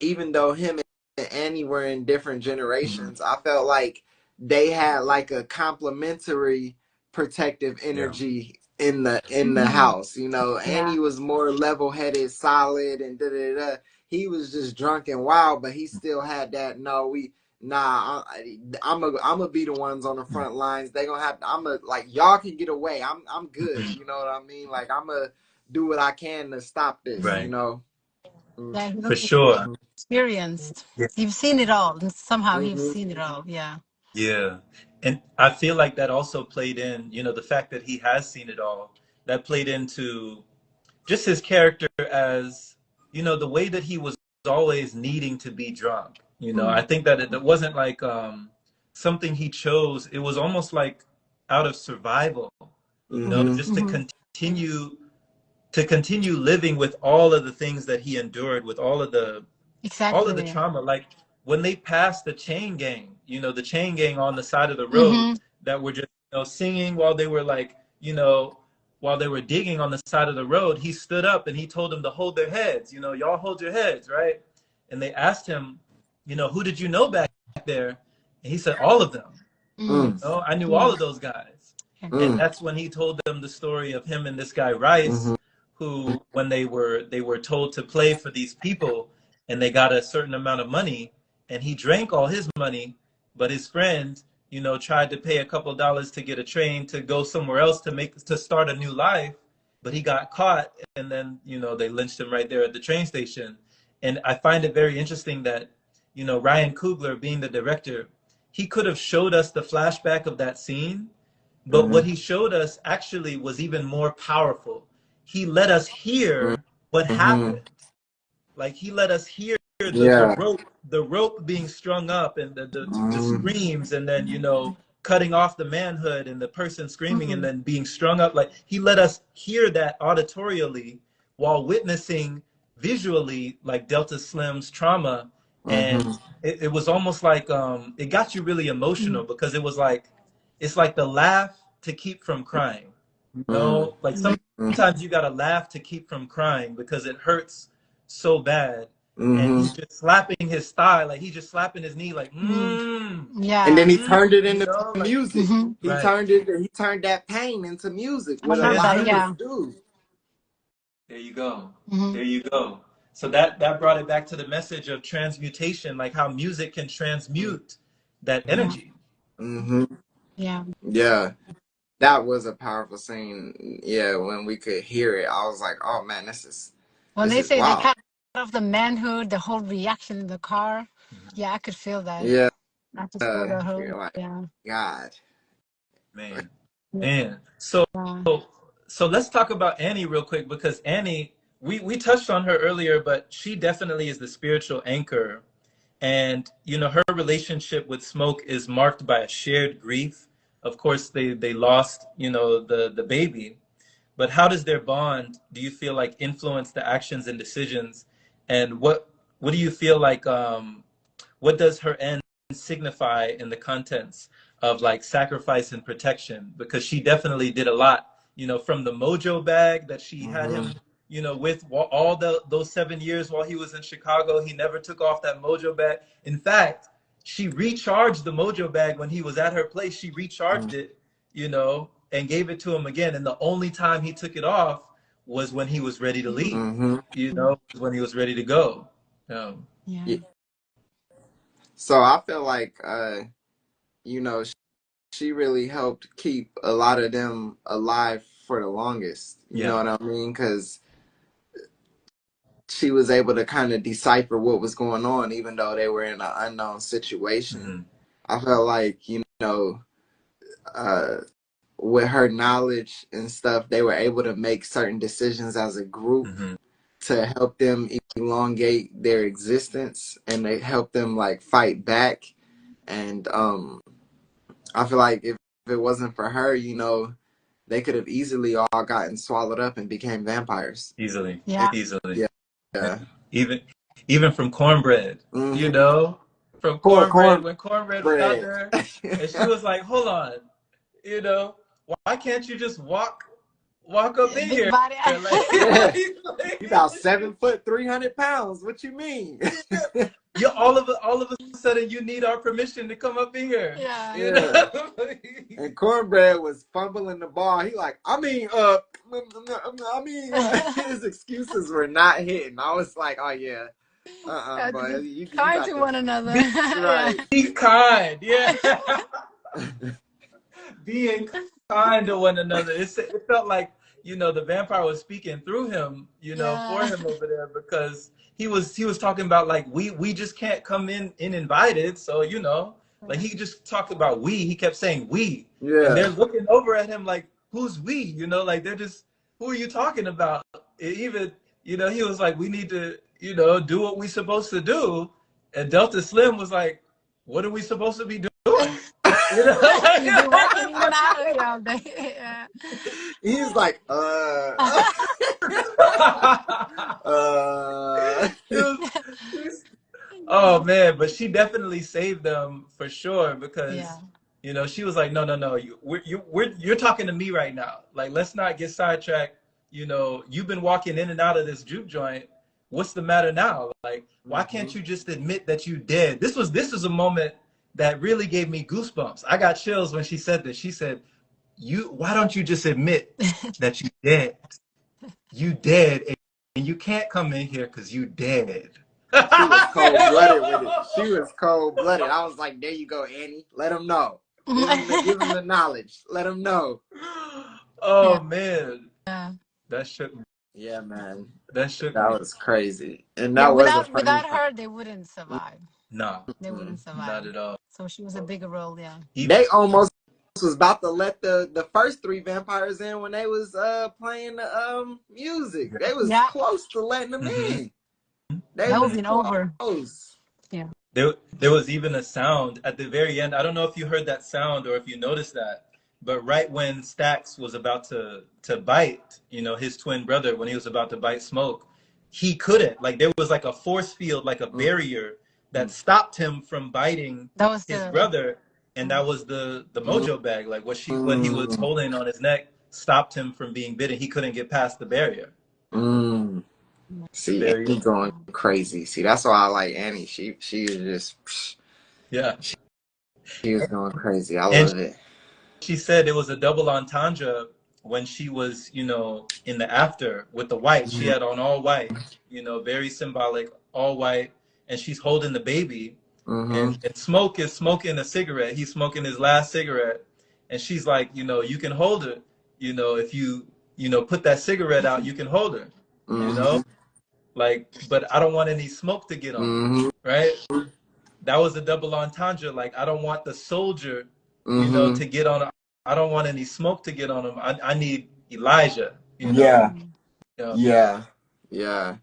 Speaker 2: even though him and Annie were in different generations, I felt like they had like a complementary protective energy in the house. Annie was more level-headed, solid, and he was just drunk and wild, but he still had that, I'm gonna be the ones on the front lines. They gonna have like, y'all can get away, I'm good. You know what I mean? Like, I'm gonna do what I can to stop this.
Speaker 1: Right.
Speaker 3: Yeah,
Speaker 1: For sure.
Speaker 3: experienced.
Speaker 1: Yeah.
Speaker 3: You've seen it all, and somehow he's seen it all. Yeah.
Speaker 1: Yeah. And I feel like that also played in, the fact that he has seen it all, that played into just his character as, the way that he was always needing to be drunk. I think that it wasn't like something he chose. It was almost like out of survival, just to continue living with all of the things that he endured, with all of the trauma. Like when they passed the chain gang, the chain gang on the side of the road that were just singing while they were like, while they were digging on the side of the road, he stood up and he told them to hold their heads. Y'all hold your heads, right? And they asked him, who did you know back there? And he said, all of them.
Speaker 2: Mm.
Speaker 1: I knew all
Speaker 3: Yeah.
Speaker 1: of those guys. And
Speaker 2: Mm.
Speaker 1: that's when he told them the story of him and this guy Rice,
Speaker 2: Mhm.
Speaker 1: who when they were told to play for these people and they got a certain amount of money and he drank all his money, but his friend, tried to pay a couple dollars to get a train to go somewhere else to start a new life, but he got caught and then, they lynched him right there at the train station. And I find it very interesting that, Ryan Coogler being the director, he could have showed us the flashback of that scene, but what
Speaker 2: Mhm.
Speaker 1: he showed us actually was even more powerful. He let us hear what
Speaker 2: Mhm.
Speaker 1: happened. Like he let us hear the
Speaker 2: Yeah.
Speaker 1: rope being strung up and the
Speaker 2: Mhm.
Speaker 1: screams and then cutting off the manhood and the person screaming and
Speaker 3: Mhm.
Speaker 1: then being strung up. Like he let us hear that auditorially while witnessing visually like Delta Slim's trauma. And
Speaker 2: Mhm.
Speaker 1: it was almost like it got you really emotional
Speaker 3: Mhm.
Speaker 1: because it's like the laugh to keep from crying.
Speaker 2: Mhm.
Speaker 1: Like sometimes you gotta laugh to keep from crying because it hurts so bad. And
Speaker 2: Mhm.
Speaker 1: he's just slapping his thigh, like he's just slapping his knee, like
Speaker 3: Mhm.
Speaker 2: And then
Speaker 3: Yeah.
Speaker 2: he turned it into
Speaker 1: like
Speaker 2: music.
Speaker 3: Mhm.
Speaker 2: He
Speaker 1: right.
Speaker 2: turned that pain into music,
Speaker 3: I
Speaker 2: what a
Speaker 3: love
Speaker 2: lot
Speaker 3: that.
Speaker 2: of us
Speaker 3: Yeah.
Speaker 2: do.
Speaker 1: There you go.
Speaker 3: Mhm.
Speaker 1: There you go. So that brought it back to the message of transmutation, like how music can transmute that
Speaker 3: Yeah.
Speaker 1: energy.
Speaker 2: Mm-hmm.
Speaker 3: Yeah.
Speaker 2: Yeah. That was a powerful scene. Yeah, when we could hear it, I was like, "Oh man,
Speaker 3: When
Speaker 2: this
Speaker 3: they
Speaker 2: is
Speaker 3: say they
Speaker 2: wild."
Speaker 3: cut off the manhood, the whole reaction in the car.
Speaker 1: Mhm.
Speaker 3: Yeah, I could feel that.
Speaker 2: Yeah,
Speaker 3: I could feel the
Speaker 2: you're
Speaker 3: whole.
Speaker 2: like,
Speaker 3: Yeah.
Speaker 2: God.
Speaker 1: Man.
Speaker 3: Yeah.
Speaker 1: Man. So
Speaker 3: Yeah.
Speaker 1: so let's talk about Annie real quick because Annie, we touched on her earlier, but she definitely is the spiritual anchor. And her relationship with Smoke is marked by a shared grief. Of course, they lost the baby, but how does their bond, do you feel like, influence the actions and decisions? And what do you feel like what does her end signify in the contents of like sacrifice and protection? Because she definitely did a lot, from the mojo bag that she had
Speaker 2: Mm-hmm.
Speaker 1: him, with all those 7 years while he was in Chicago. He never took off that mojo bag. In fact, she recharged the mojo bag when he was at her place. She recharged it, and gave it to him again. And the only time he took it off was when he was ready to leave,
Speaker 2: Mm-hmm.
Speaker 1: when he was ready to go.
Speaker 3: Yeah.
Speaker 2: Yeah. So I feel like, you know, she really helped keep a lot of them alive for the longest. You know
Speaker 1: Yeah.
Speaker 2: what I mean? Because she was able to kind of decipher what was going on, even though they were in an unknown situation.
Speaker 1: Hmm.
Speaker 2: I felt like, uh, with her knowledge and stuff, they were able to make certain decisions as a group
Speaker 1: Hmm.
Speaker 2: to help them elongate their existence, and they help them like fight back. And I feel like if it wasn't for her, they could have easily all gotten swallowed up and became vampires.
Speaker 1: Easily,
Speaker 3: Yeah.
Speaker 1: easily.
Speaker 2: Yeah. Yeah.
Speaker 1: Even even from cornbread,
Speaker 2: Mm-hmm.
Speaker 1: from
Speaker 2: Corn
Speaker 1: cornbread when cornbread was out
Speaker 2: bread.
Speaker 1: there, and she was like, "Hold on, you know, why can't you just walk up
Speaker 3: Yeah,
Speaker 1: in
Speaker 3: big
Speaker 1: here?"
Speaker 3: body.
Speaker 1: Like,
Speaker 2: Yeah.
Speaker 1: like,
Speaker 2: You about 7 foot, 300 pounds. What you mean?
Speaker 1: you all of a sudden you need our permission to come up in here,
Speaker 3: Yeah.
Speaker 2: Yeah. And cornbread was fumbling the ball. He like, his excuses were not hitting. I was like, oh yeah,
Speaker 3: Had to
Speaker 2: but
Speaker 3: be
Speaker 2: you
Speaker 3: kind
Speaker 2: got
Speaker 3: to
Speaker 2: the
Speaker 3: one another.
Speaker 1: Be
Speaker 3: Yeah.
Speaker 2: right.
Speaker 1: kind, yeah. Being kind to one another. It felt like, the vampire was speaking through him, for
Speaker 3: Yeah.
Speaker 1: him over there because he was talking about like we just can't come in invited. So, like he just talked about we. He kept saying we. And they're
Speaker 2: Yeah.
Speaker 1: looking over at him like, who's we? Like they're just, who are you talking about? Even, he was like, we need to, do what we supposed to do. And Delta Slim was like, what are we supposed to be doing? You know,
Speaker 3: You've been walking in and out of here all day. Yeah.
Speaker 2: He's like, uh.
Speaker 1: it was, oh man, but she definitely saved them for sure because
Speaker 3: Yeah.
Speaker 1: You know, she was like, no, no, no, you're talking to me right now. Like, let's not get sidetracked. You know, you've been walking in and out of this juke joint. What's the matter now? Like, why can't you just admit that you did? This was a moment that really gave me goosebumps. I got chills when she said this. She said, why don't you just admit that you did? You did, and you can't come in here because you did.
Speaker 2: She was cold blooded with it. She was cold blooded. I was like, there you go, Annie. Let them know. Give them the knowledge. Let them know.
Speaker 1: Oh
Speaker 3: Yeah.
Speaker 1: man,
Speaker 3: Yeah.
Speaker 1: that shook me.
Speaker 2: Yeah, man.
Speaker 1: That shook
Speaker 2: That
Speaker 1: me.
Speaker 2: was crazy. And
Speaker 3: Yeah,
Speaker 2: that was a funny.
Speaker 3: without her, they wouldn't survive.
Speaker 1: Nah,
Speaker 3: They wouldn't
Speaker 1: not
Speaker 3: survive.
Speaker 1: at all.
Speaker 3: So she was a bigger role, yeah.
Speaker 2: They almost was about to let the first three vampires in when they was playing the music. They was
Speaker 3: Yeah,
Speaker 2: close to letting them
Speaker 1: Mm-hmm.
Speaker 2: in. They
Speaker 3: that would
Speaker 2: was
Speaker 3: have been over.
Speaker 2: close.
Speaker 3: Yeah.
Speaker 1: There was even a sound at the very end. I don't know if you heard that sound or if you noticed that, but right when Stax was about to bite, you know, his twin brother, when he was about to bite Smoke, he couldn't. Like there was like a force field, like a barrier that stopped him from biting
Speaker 3: That was
Speaker 1: his
Speaker 3: the
Speaker 1: brother, and that was the mojo bag. Like what he was
Speaker 2: Mm,
Speaker 1: holding on his neck stopped him from being bitten. He couldn't get past the barrier.
Speaker 2: mm.
Speaker 1: The
Speaker 2: See,
Speaker 1: barrier.
Speaker 2: Annie going crazy. See, that's why I like Annie. She is just
Speaker 1: Yeah.
Speaker 2: she was going crazy. I
Speaker 1: And
Speaker 2: love it.
Speaker 1: she said it was a double entendre when she was, you know, in the after with the white. She had on all white, you know, very symbolic, all white, and she's holding the baby.
Speaker 2: Mm-hmm.
Speaker 1: And Smoke is smoking a cigarette. He's smoking his last cigarette. And she's like, you know, you can hold her. You know, if you know, put that cigarette out, you can hold her. You
Speaker 2: Mm-hmm.
Speaker 1: know? Like, but I don't want any smoke to get on her.
Speaker 2: Mm-hmm.
Speaker 1: Right? That was a double entendre. Like, I don't want the soldier, you know,
Speaker 2: Mm-hmm.
Speaker 1: to get on. I don't want any smoke to get on him. I need Elijah, you know.
Speaker 2: Yeah.
Speaker 3: Mm,
Speaker 1: Yeah,
Speaker 2: Yeah. Yeah.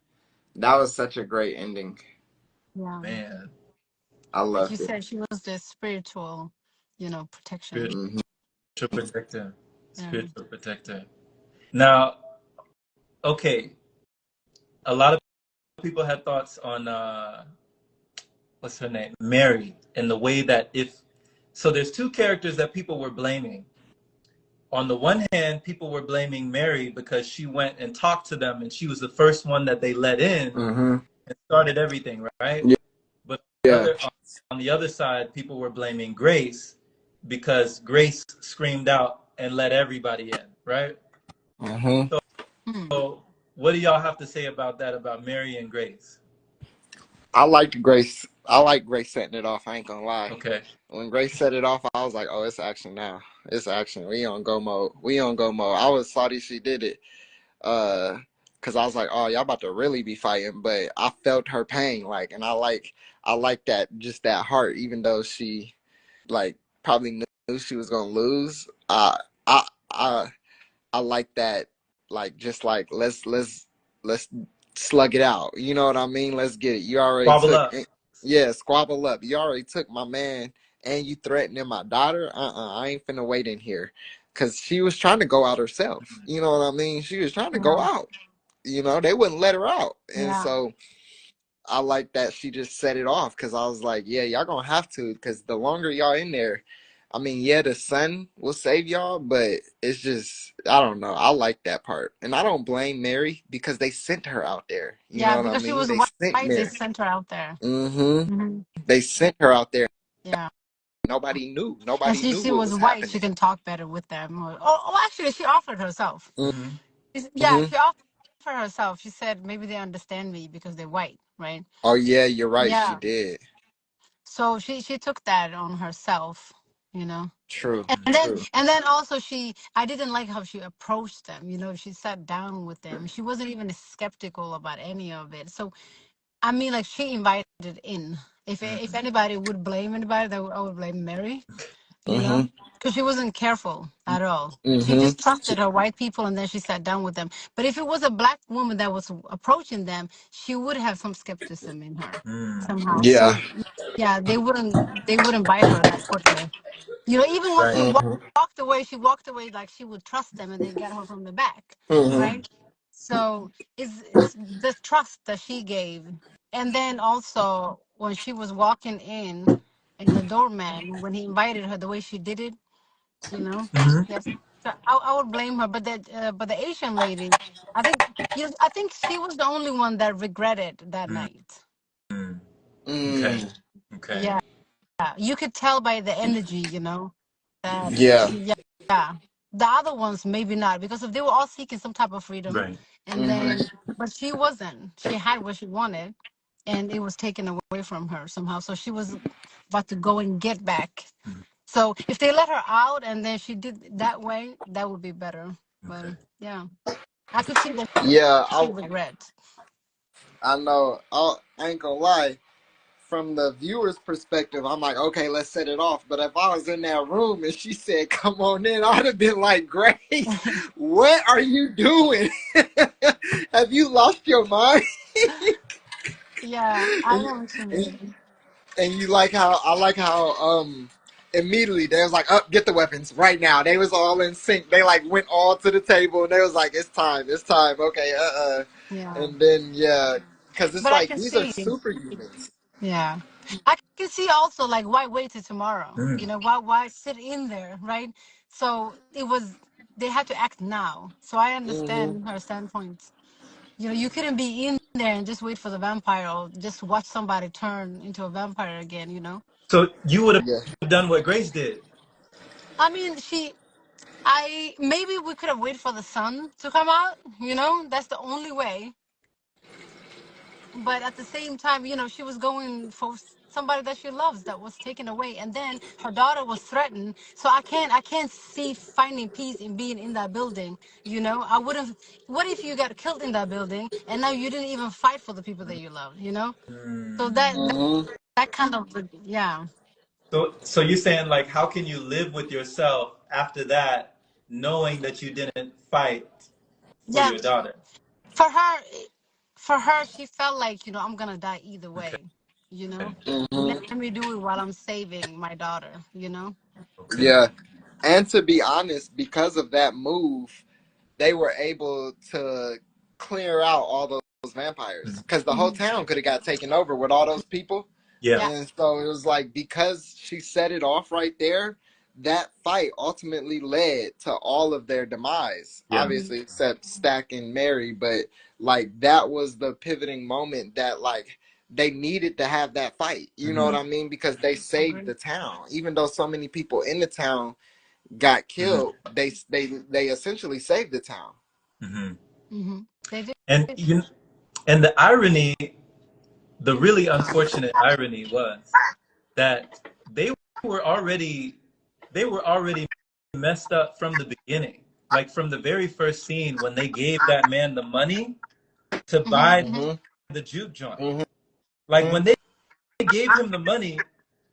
Speaker 2: That was such a great ending.
Speaker 3: yeah.
Speaker 1: man,
Speaker 2: I
Speaker 3: Like you
Speaker 2: loved it.
Speaker 3: said, she was the spiritual, protection.
Speaker 1: spiritual
Speaker 2: Mm-hmm.
Speaker 1: protector,
Speaker 3: Yeah.
Speaker 1: spiritual protector. Now, okay, a lot of people had thoughts on what's her name, Mary, and the way that if so, there's two characters that people were blaming. On the one hand, people were blaming Mary because she went and talked to them, and she was the first one that they let in
Speaker 2: Mm-hmm.
Speaker 1: and started everything, right? But
Speaker 2: Yeah.
Speaker 1: on the other side, people were blaming Grace because Grace screamed out and let everybody in, right?
Speaker 2: Mm-hmm.
Speaker 3: Hmm.
Speaker 1: So, what do y'all have to say about that, about Mary and Grace?
Speaker 2: I liked Grace. I like Grace setting it off. I ain't gonna lie.
Speaker 1: Okay.
Speaker 2: When Grace set it off, I was like, "Oh, it's action now. It's action. We on go mode. We on go mode." I was sorry she did it, because I was like, "Oh, y'all about to really be fighting." But I felt her pain, like, and I like that, just that heart, even though she, like, probably knew she was gonna lose. I, I, I like that, like, just like let's slug it out. You know what I mean? Let's get it. You already
Speaker 1: Squabble
Speaker 2: took,
Speaker 1: up.
Speaker 2: yeah, squabble up. You already took my man, and you threatening my daughter. I ain't finna wait in here, cause she was trying to go out herself. You know what I mean? She was trying to go
Speaker 3: Yeah.
Speaker 2: out. You know, they wouldn't let her out, and
Speaker 3: Yeah.
Speaker 2: so I like that she just set it off, because I was like, yeah, y'all gonna have to, because the longer y'all in there, I mean, yeah, the sun will save y'all, but it's just, I don't know. I like that part. And I don't blame Mary, because they sent her out there. You
Speaker 3: Yeah,
Speaker 2: know what I
Speaker 3: because she
Speaker 2: mean?
Speaker 3: was
Speaker 2: They sent
Speaker 3: white, they
Speaker 2: Mary.
Speaker 3: sent her out there.
Speaker 2: Mm-hmm.
Speaker 3: Hmm.
Speaker 2: They sent her out there.
Speaker 3: Yeah.
Speaker 2: Nobody knew.
Speaker 3: And
Speaker 2: Nobody knew
Speaker 3: she
Speaker 2: what
Speaker 3: was
Speaker 2: was
Speaker 3: white. She
Speaker 2: happening.
Speaker 3: can talk better with them. Actually, she offered herself.
Speaker 1: Mm-hmm.
Speaker 3: Yeah,
Speaker 2: Mm-hmm.
Speaker 3: she offered herself. She said maybe they understand me because they're white, right?
Speaker 2: Oh, yeah, you're right. She
Speaker 3: Yeah.
Speaker 2: did.
Speaker 3: So she took that on herself, you know.
Speaker 2: True.
Speaker 3: And then
Speaker 2: True.
Speaker 3: also I didn't like how she approached them. She sat down with them. She wasn't even skeptical about any of it. So I mean, like she invited in. If
Speaker 1: Mm-hmm.
Speaker 3: anybody would blame anybody, I would blame Mary.
Speaker 2: Mm-hmm.
Speaker 3: Because she wasn't careful at all. She
Speaker 2: Mm-hmm.
Speaker 3: just trusted her white people, and then she sat down with them. But if it was a black woman that was approaching them, she would have some skepticism in her
Speaker 1: Mm.
Speaker 3: somehow.
Speaker 2: Yeah.
Speaker 3: So yeah, they wouldn't buy her that quickly. Even when
Speaker 1: Right.
Speaker 3: she
Speaker 2: Mm-hmm.
Speaker 3: she walked away like she would trust them, and they get her from the back,
Speaker 2: Mm-hmm.
Speaker 3: right? So it's the trust that she gave, and then also when she was walking in. and the doorman when he invited her, the way she did it, you know.
Speaker 1: Hmm.
Speaker 3: Yes, so I would blame her, but the Asian lady, I think, yes, I think she was the only one that regretted that night.
Speaker 1: Mm. Okay.
Speaker 2: Mm.
Speaker 1: Okay.
Speaker 3: Yeah, you could tell by the energy, you know, that
Speaker 2: Yeah.
Speaker 3: yeah. The other ones maybe not, because if they were all seeking some type of freedom,
Speaker 1: Right.
Speaker 3: and
Speaker 2: Mm-hmm.
Speaker 3: then but she wasn't. She had what she wanted, and it was taken away from her somehow. So she was about to go and get back.
Speaker 1: Mhm.
Speaker 3: So if they let her out and then she did that way, that would be better. But
Speaker 1: Okay.
Speaker 3: yeah, I could see that
Speaker 2: Yeah,
Speaker 3: she regrets.
Speaker 2: I know. I ain't gonna lie. From the viewer's perspective, I'm like, okay, let's set it off. But if I was in that room and she said, "Come on in," I'd have been like, "Grace, what are you doing? Have you lost your mind?"
Speaker 3: Yeah, I
Speaker 2: and,
Speaker 3: know what you
Speaker 2: and,
Speaker 3: mean.
Speaker 2: and you like how I like how immediately they was like, "Up, get the weapons right now." They was all in sync. They like went all to the table and they was like, it's time." Okay,
Speaker 3: Yeah,
Speaker 2: and then yeah, because it's
Speaker 3: but I
Speaker 2: like
Speaker 3: can
Speaker 2: these are
Speaker 3: see.
Speaker 2: superhumans.
Speaker 3: Yeah. I can see also like why wait till tomorrow?
Speaker 1: Mm.
Speaker 3: You know, why sit in there, right? So it was they had to act now. So I
Speaker 2: Hmm.
Speaker 3: understand her standpoint. You know, you couldn't be in there and just wait for the vampire or just watch somebody turn into a vampire again, you know?
Speaker 1: So you would
Speaker 2: Yeah.
Speaker 1: have done what Grace did.
Speaker 3: I mean, I maybe we could have waited for the sun to come out, you know? That's the only way. But at the same time, you know, she was going for somebody that she loves that was taken away, and then her daughter was threatened. So I can't see finding peace in being in that building. You know, I wouldn't. What if you got killed in that building and now you didn't even fight for the people that you love? You know, so
Speaker 1: Mm.
Speaker 3: that
Speaker 2: Hmm.
Speaker 3: that kind of, yeah,
Speaker 1: So you're saying like, how can you live with yourself after that, knowing that you didn't fight for
Speaker 3: yeah.
Speaker 1: your daughter?
Speaker 3: For her, she felt like, you know, I'm gonna die either
Speaker 1: Okay.
Speaker 3: way. You know,
Speaker 2: Hmm.
Speaker 3: let me do it while I'm saving my daughter. You know.
Speaker 1: Okay.
Speaker 2: Yeah. And to be honest, because of that move, they were able to clear out all those vampires
Speaker 1: Mhm.
Speaker 2: because the whole
Speaker 3: Hmm.
Speaker 2: town could have got taken over with all those people.
Speaker 1: Yeah.
Speaker 3: Yeah.
Speaker 2: And so it was like because she set it off right there, that fight ultimately led to all of their demise.
Speaker 1: Yeah.
Speaker 3: Hmm.
Speaker 2: Obviously, except Stack and Mary, but like that was the pivoting moment that like they needed to have that fight. You know what
Speaker 1: Hmm.
Speaker 2: I mean? Because they saved
Speaker 3: Agree.
Speaker 2: the town, even though so many people in the town got
Speaker 1: Hmm.
Speaker 2: killed. They essentially saved the town.
Speaker 1: Hmm.
Speaker 3: Hmm. They did.
Speaker 1: And and the irony, the really unfortunate irony was that they were already they were already messed up from the beginning. Like from the very first scene when they gave that man the money to
Speaker 3: Hmm.
Speaker 1: buy
Speaker 3: Hmm.
Speaker 2: Hmm.
Speaker 1: the juke joint.
Speaker 2: Hmm.
Speaker 1: Like when they gave him the money,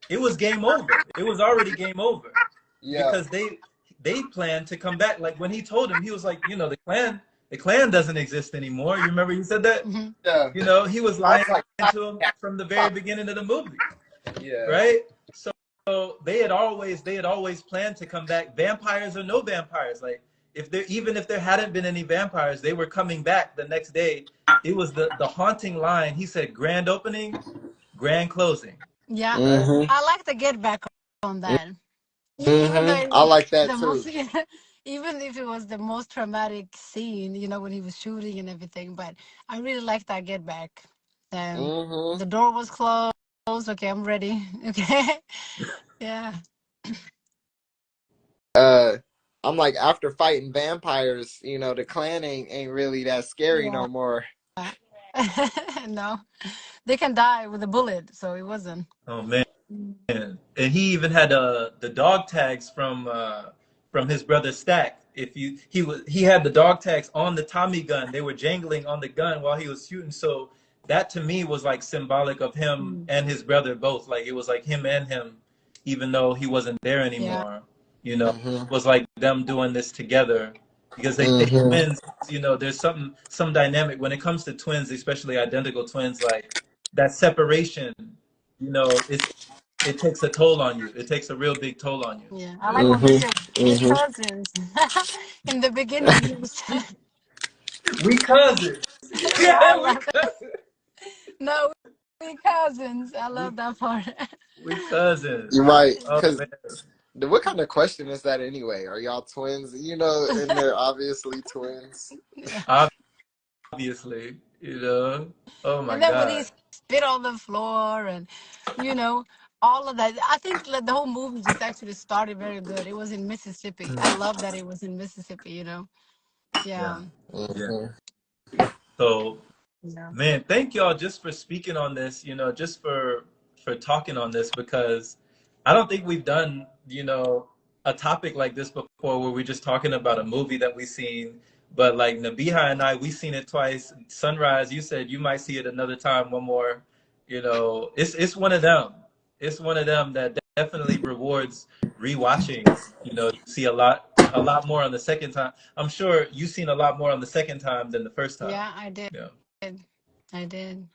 Speaker 1: it was game over. It was already game over
Speaker 2: Yeah.
Speaker 1: because they planned to come back. Like when he told him, he was like, you know, the clan doesn't exist anymore. You remember he said that?
Speaker 3: Hmm.
Speaker 2: Yeah.
Speaker 1: You know, he was
Speaker 2: I
Speaker 1: lying
Speaker 2: was like,
Speaker 1: to him from the very beginning of the movie,
Speaker 2: yeah.
Speaker 1: right? So they had always planned to come back, vampires or no vampires. Like if there hadn't been any vampires, they were coming back the next day. It was the haunting line. He said, "Grand opening, grand closing."
Speaker 3: Yeah,
Speaker 1: Right?
Speaker 2: Hmm.
Speaker 3: I like to get back on that. Even though
Speaker 2: Hmm.
Speaker 3: it
Speaker 2: I
Speaker 3: was
Speaker 2: like that
Speaker 3: the
Speaker 2: too.
Speaker 3: most, even if it was the most traumatic scene, you know, when he was shooting and everything. But I really like that get back.
Speaker 2: Hmm.
Speaker 3: The door was closed. Okay, I'm ready. Okay, yeah,
Speaker 2: Uh, I'm like after fighting vampires, the clan ain't really that scary
Speaker 3: yeah.
Speaker 2: no more.
Speaker 3: No, they can die with a bullet, so it wasn't.
Speaker 1: Oh man.
Speaker 3: Mm.
Speaker 1: And he even had the dog tags from his brother Stack. If you he had the dog tags on the Tommy gun. They were jangling on the gun while he was shooting. So that to me was like symbolic of him
Speaker 3: Mm.
Speaker 1: and his brother both. Like it was like him and him, even though he wasn't there
Speaker 3: Yeah,
Speaker 1: anymore. You know,
Speaker 2: Hmm.
Speaker 1: was like them doing this together because they
Speaker 2: Hmm.
Speaker 1: twins. You know, there's some dynamic when it comes to twins, especially identical twins. Like that separation. You know, it takes a toll on you. It takes a real big toll on you.
Speaker 3: yeah. I
Speaker 1: You
Speaker 3: like
Speaker 1: know,
Speaker 3: when they
Speaker 2: Hmm.
Speaker 3: said we're
Speaker 2: Hmm.
Speaker 3: cousins. In the beginning, he was.
Speaker 1: we cousins.
Speaker 3: Yeah, I
Speaker 1: Yeah, we
Speaker 3: love it.
Speaker 1: cousins.
Speaker 3: No, We cousins. I
Speaker 1: We
Speaker 3: love that part.
Speaker 1: we cousins.
Speaker 2: You're right,
Speaker 1: Oh
Speaker 2: because
Speaker 1: man,
Speaker 2: what kind of question is that anyway? Are y'all twins? You know, and they're obviously twins.
Speaker 3: Yeah.
Speaker 1: obviously, you know. Oh my
Speaker 3: And then when he
Speaker 1: God.
Speaker 3: spit on the floor and, you know, all of that. I think like, the whole movie just actually started very good. It was in Mississippi. I
Speaker 1: Mhm.
Speaker 3: love that it was in Mississippi, you know.
Speaker 1: Yeah,
Speaker 3: Yeah.
Speaker 1: yeah.
Speaker 2: Hmm.
Speaker 1: So
Speaker 3: Yeah.
Speaker 1: man, thank y'all just for speaking on this, just for talking on this because I don't think we've done, a topic like this before where we're just talking about a movie that we seen. But like Nabiha and I, we seen it twice. Sunrise, you said you might see it another time, one more. It's one of them. It's one of them that definitely rewards rewatching. You see a lot more on the second time. I'm sure you've seen a lot more on the second time than the first time.
Speaker 3: Yeah, I did.
Speaker 1: Yeah,
Speaker 3: I did.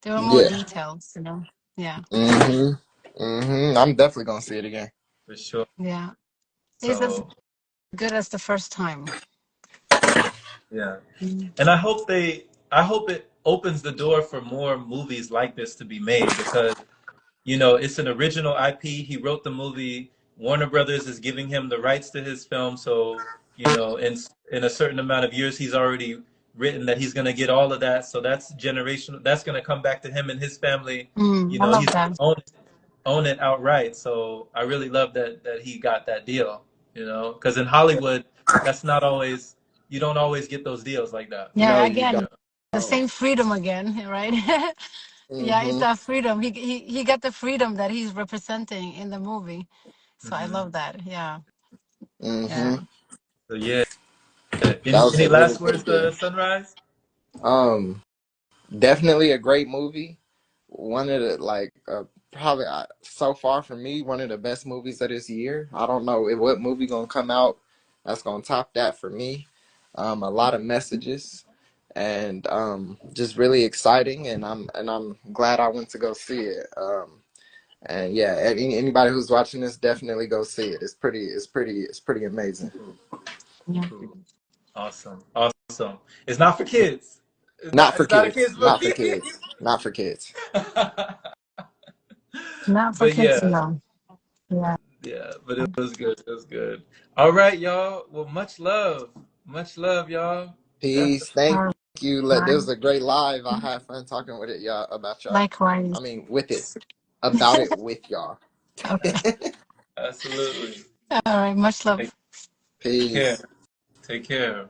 Speaker 3: There were more
Speaker 2: Yeah.
Speaker 3: details, you know. Yeah.
Speaker 2: Hmm. Hmm. I'm definitely gonna see it again.
Speaker 1: for sure.
Speaker 3: Yeah. It's as
Speaker 1: So
Speaker 3: good as the first time.
Speaker 1: yeah,
Speaker 3: Mm.
Speaker 1: and I hope it opens the door for more movies like this to be made because it's an original IP. He wrote the movie. Warner Brothers is giving him the rights to his film, so in a certain amount of years, he's already written that he's going to get all of that. So that's generational. That's going to come back to him and his family.
Speaker 3: I love
Speaker 1: He's going
Speaker 3: that.
Speaker 1: to own it outright. So I really love that he got that deal. Because in Hollywood, that's not always you don't always get those deals like that.
Speaker 2: No,
Speaker 3: Yeah,
Speaker 2: you
Speaker 3: again,
Speaker 2: don't.
Speaker 1: Yeah.
Speaker 3: the same freedom again, right? Yeah, it's
Speaker 2: Hmm.
Speaker 3: that freedom. He got the freedom that he's representing in the movie. So I
Speaker 1: Hmm.
Speaker 3: love that. Yeah.
Speaker 2: Hmm.
Speaker 3: Yeah.
Speaker 1: So yeah.
Speaker 2: That
Speaker 1: Any
Speaker 2: was
Speaker 1: any
Speaker 2: a really
Speaker 1: last
Speaker 2: good
Speaker 1: words,
Speaker 2: deal.
Speaker 1: Sunrise?
Speaker 2: Um, Definitely a great movie. One of the probably so far for me one of the best movies of this year. I don't know what movie gonna come out that's gonna top that for me. A lot of messages and just really exciting, and I'm glad I went to go see it. And yeah, anybody who's watching this definitely go see it. It's pretty amazing.
Speaker 1: Cool.
Speaker 3: Yeah.
Speaker 1: Cool. Awesome. Awesome. It's not for kids. It's
Speaker 2: Not
Speaker 1: not
Speaker 2: for
Speaker 1: it's not a
Speaker 2: kids.
Speaker 1: kids
Speaker 2: Not for
Speaker 1: movie.
Speaker 2: kids. Not for kids.
Speaker 3: Not for
Speaker 1: But
Speaker 3: kids,
Speaker 1: yeah,
Speaker 3: no. Yeah.
Speaker 1: yeah, but it was good. It was good. All right, y'all. Well, much love. Much love, y'all.
Speaker 2: Peace.
Speaker 1: Definitely.
Speaker 2: Thank
Speaker 3: All
Speaker 2: you. This
Speaker 3: right.
Speaker 2: was a great live. I had fun talking with it, y'all, about y'all.
Speaker 3: Likewise.
Speaker 2: I mean, with it, about it with y'all.
Speaker 3: Okay.
Speaker 1: Absolutely.
Speaker 3: All right. Much
Speaker 1: Take
Speaker 3: love.
Speaker 1: care.
Speaker 2: Peace.
Speaker 1: Take care.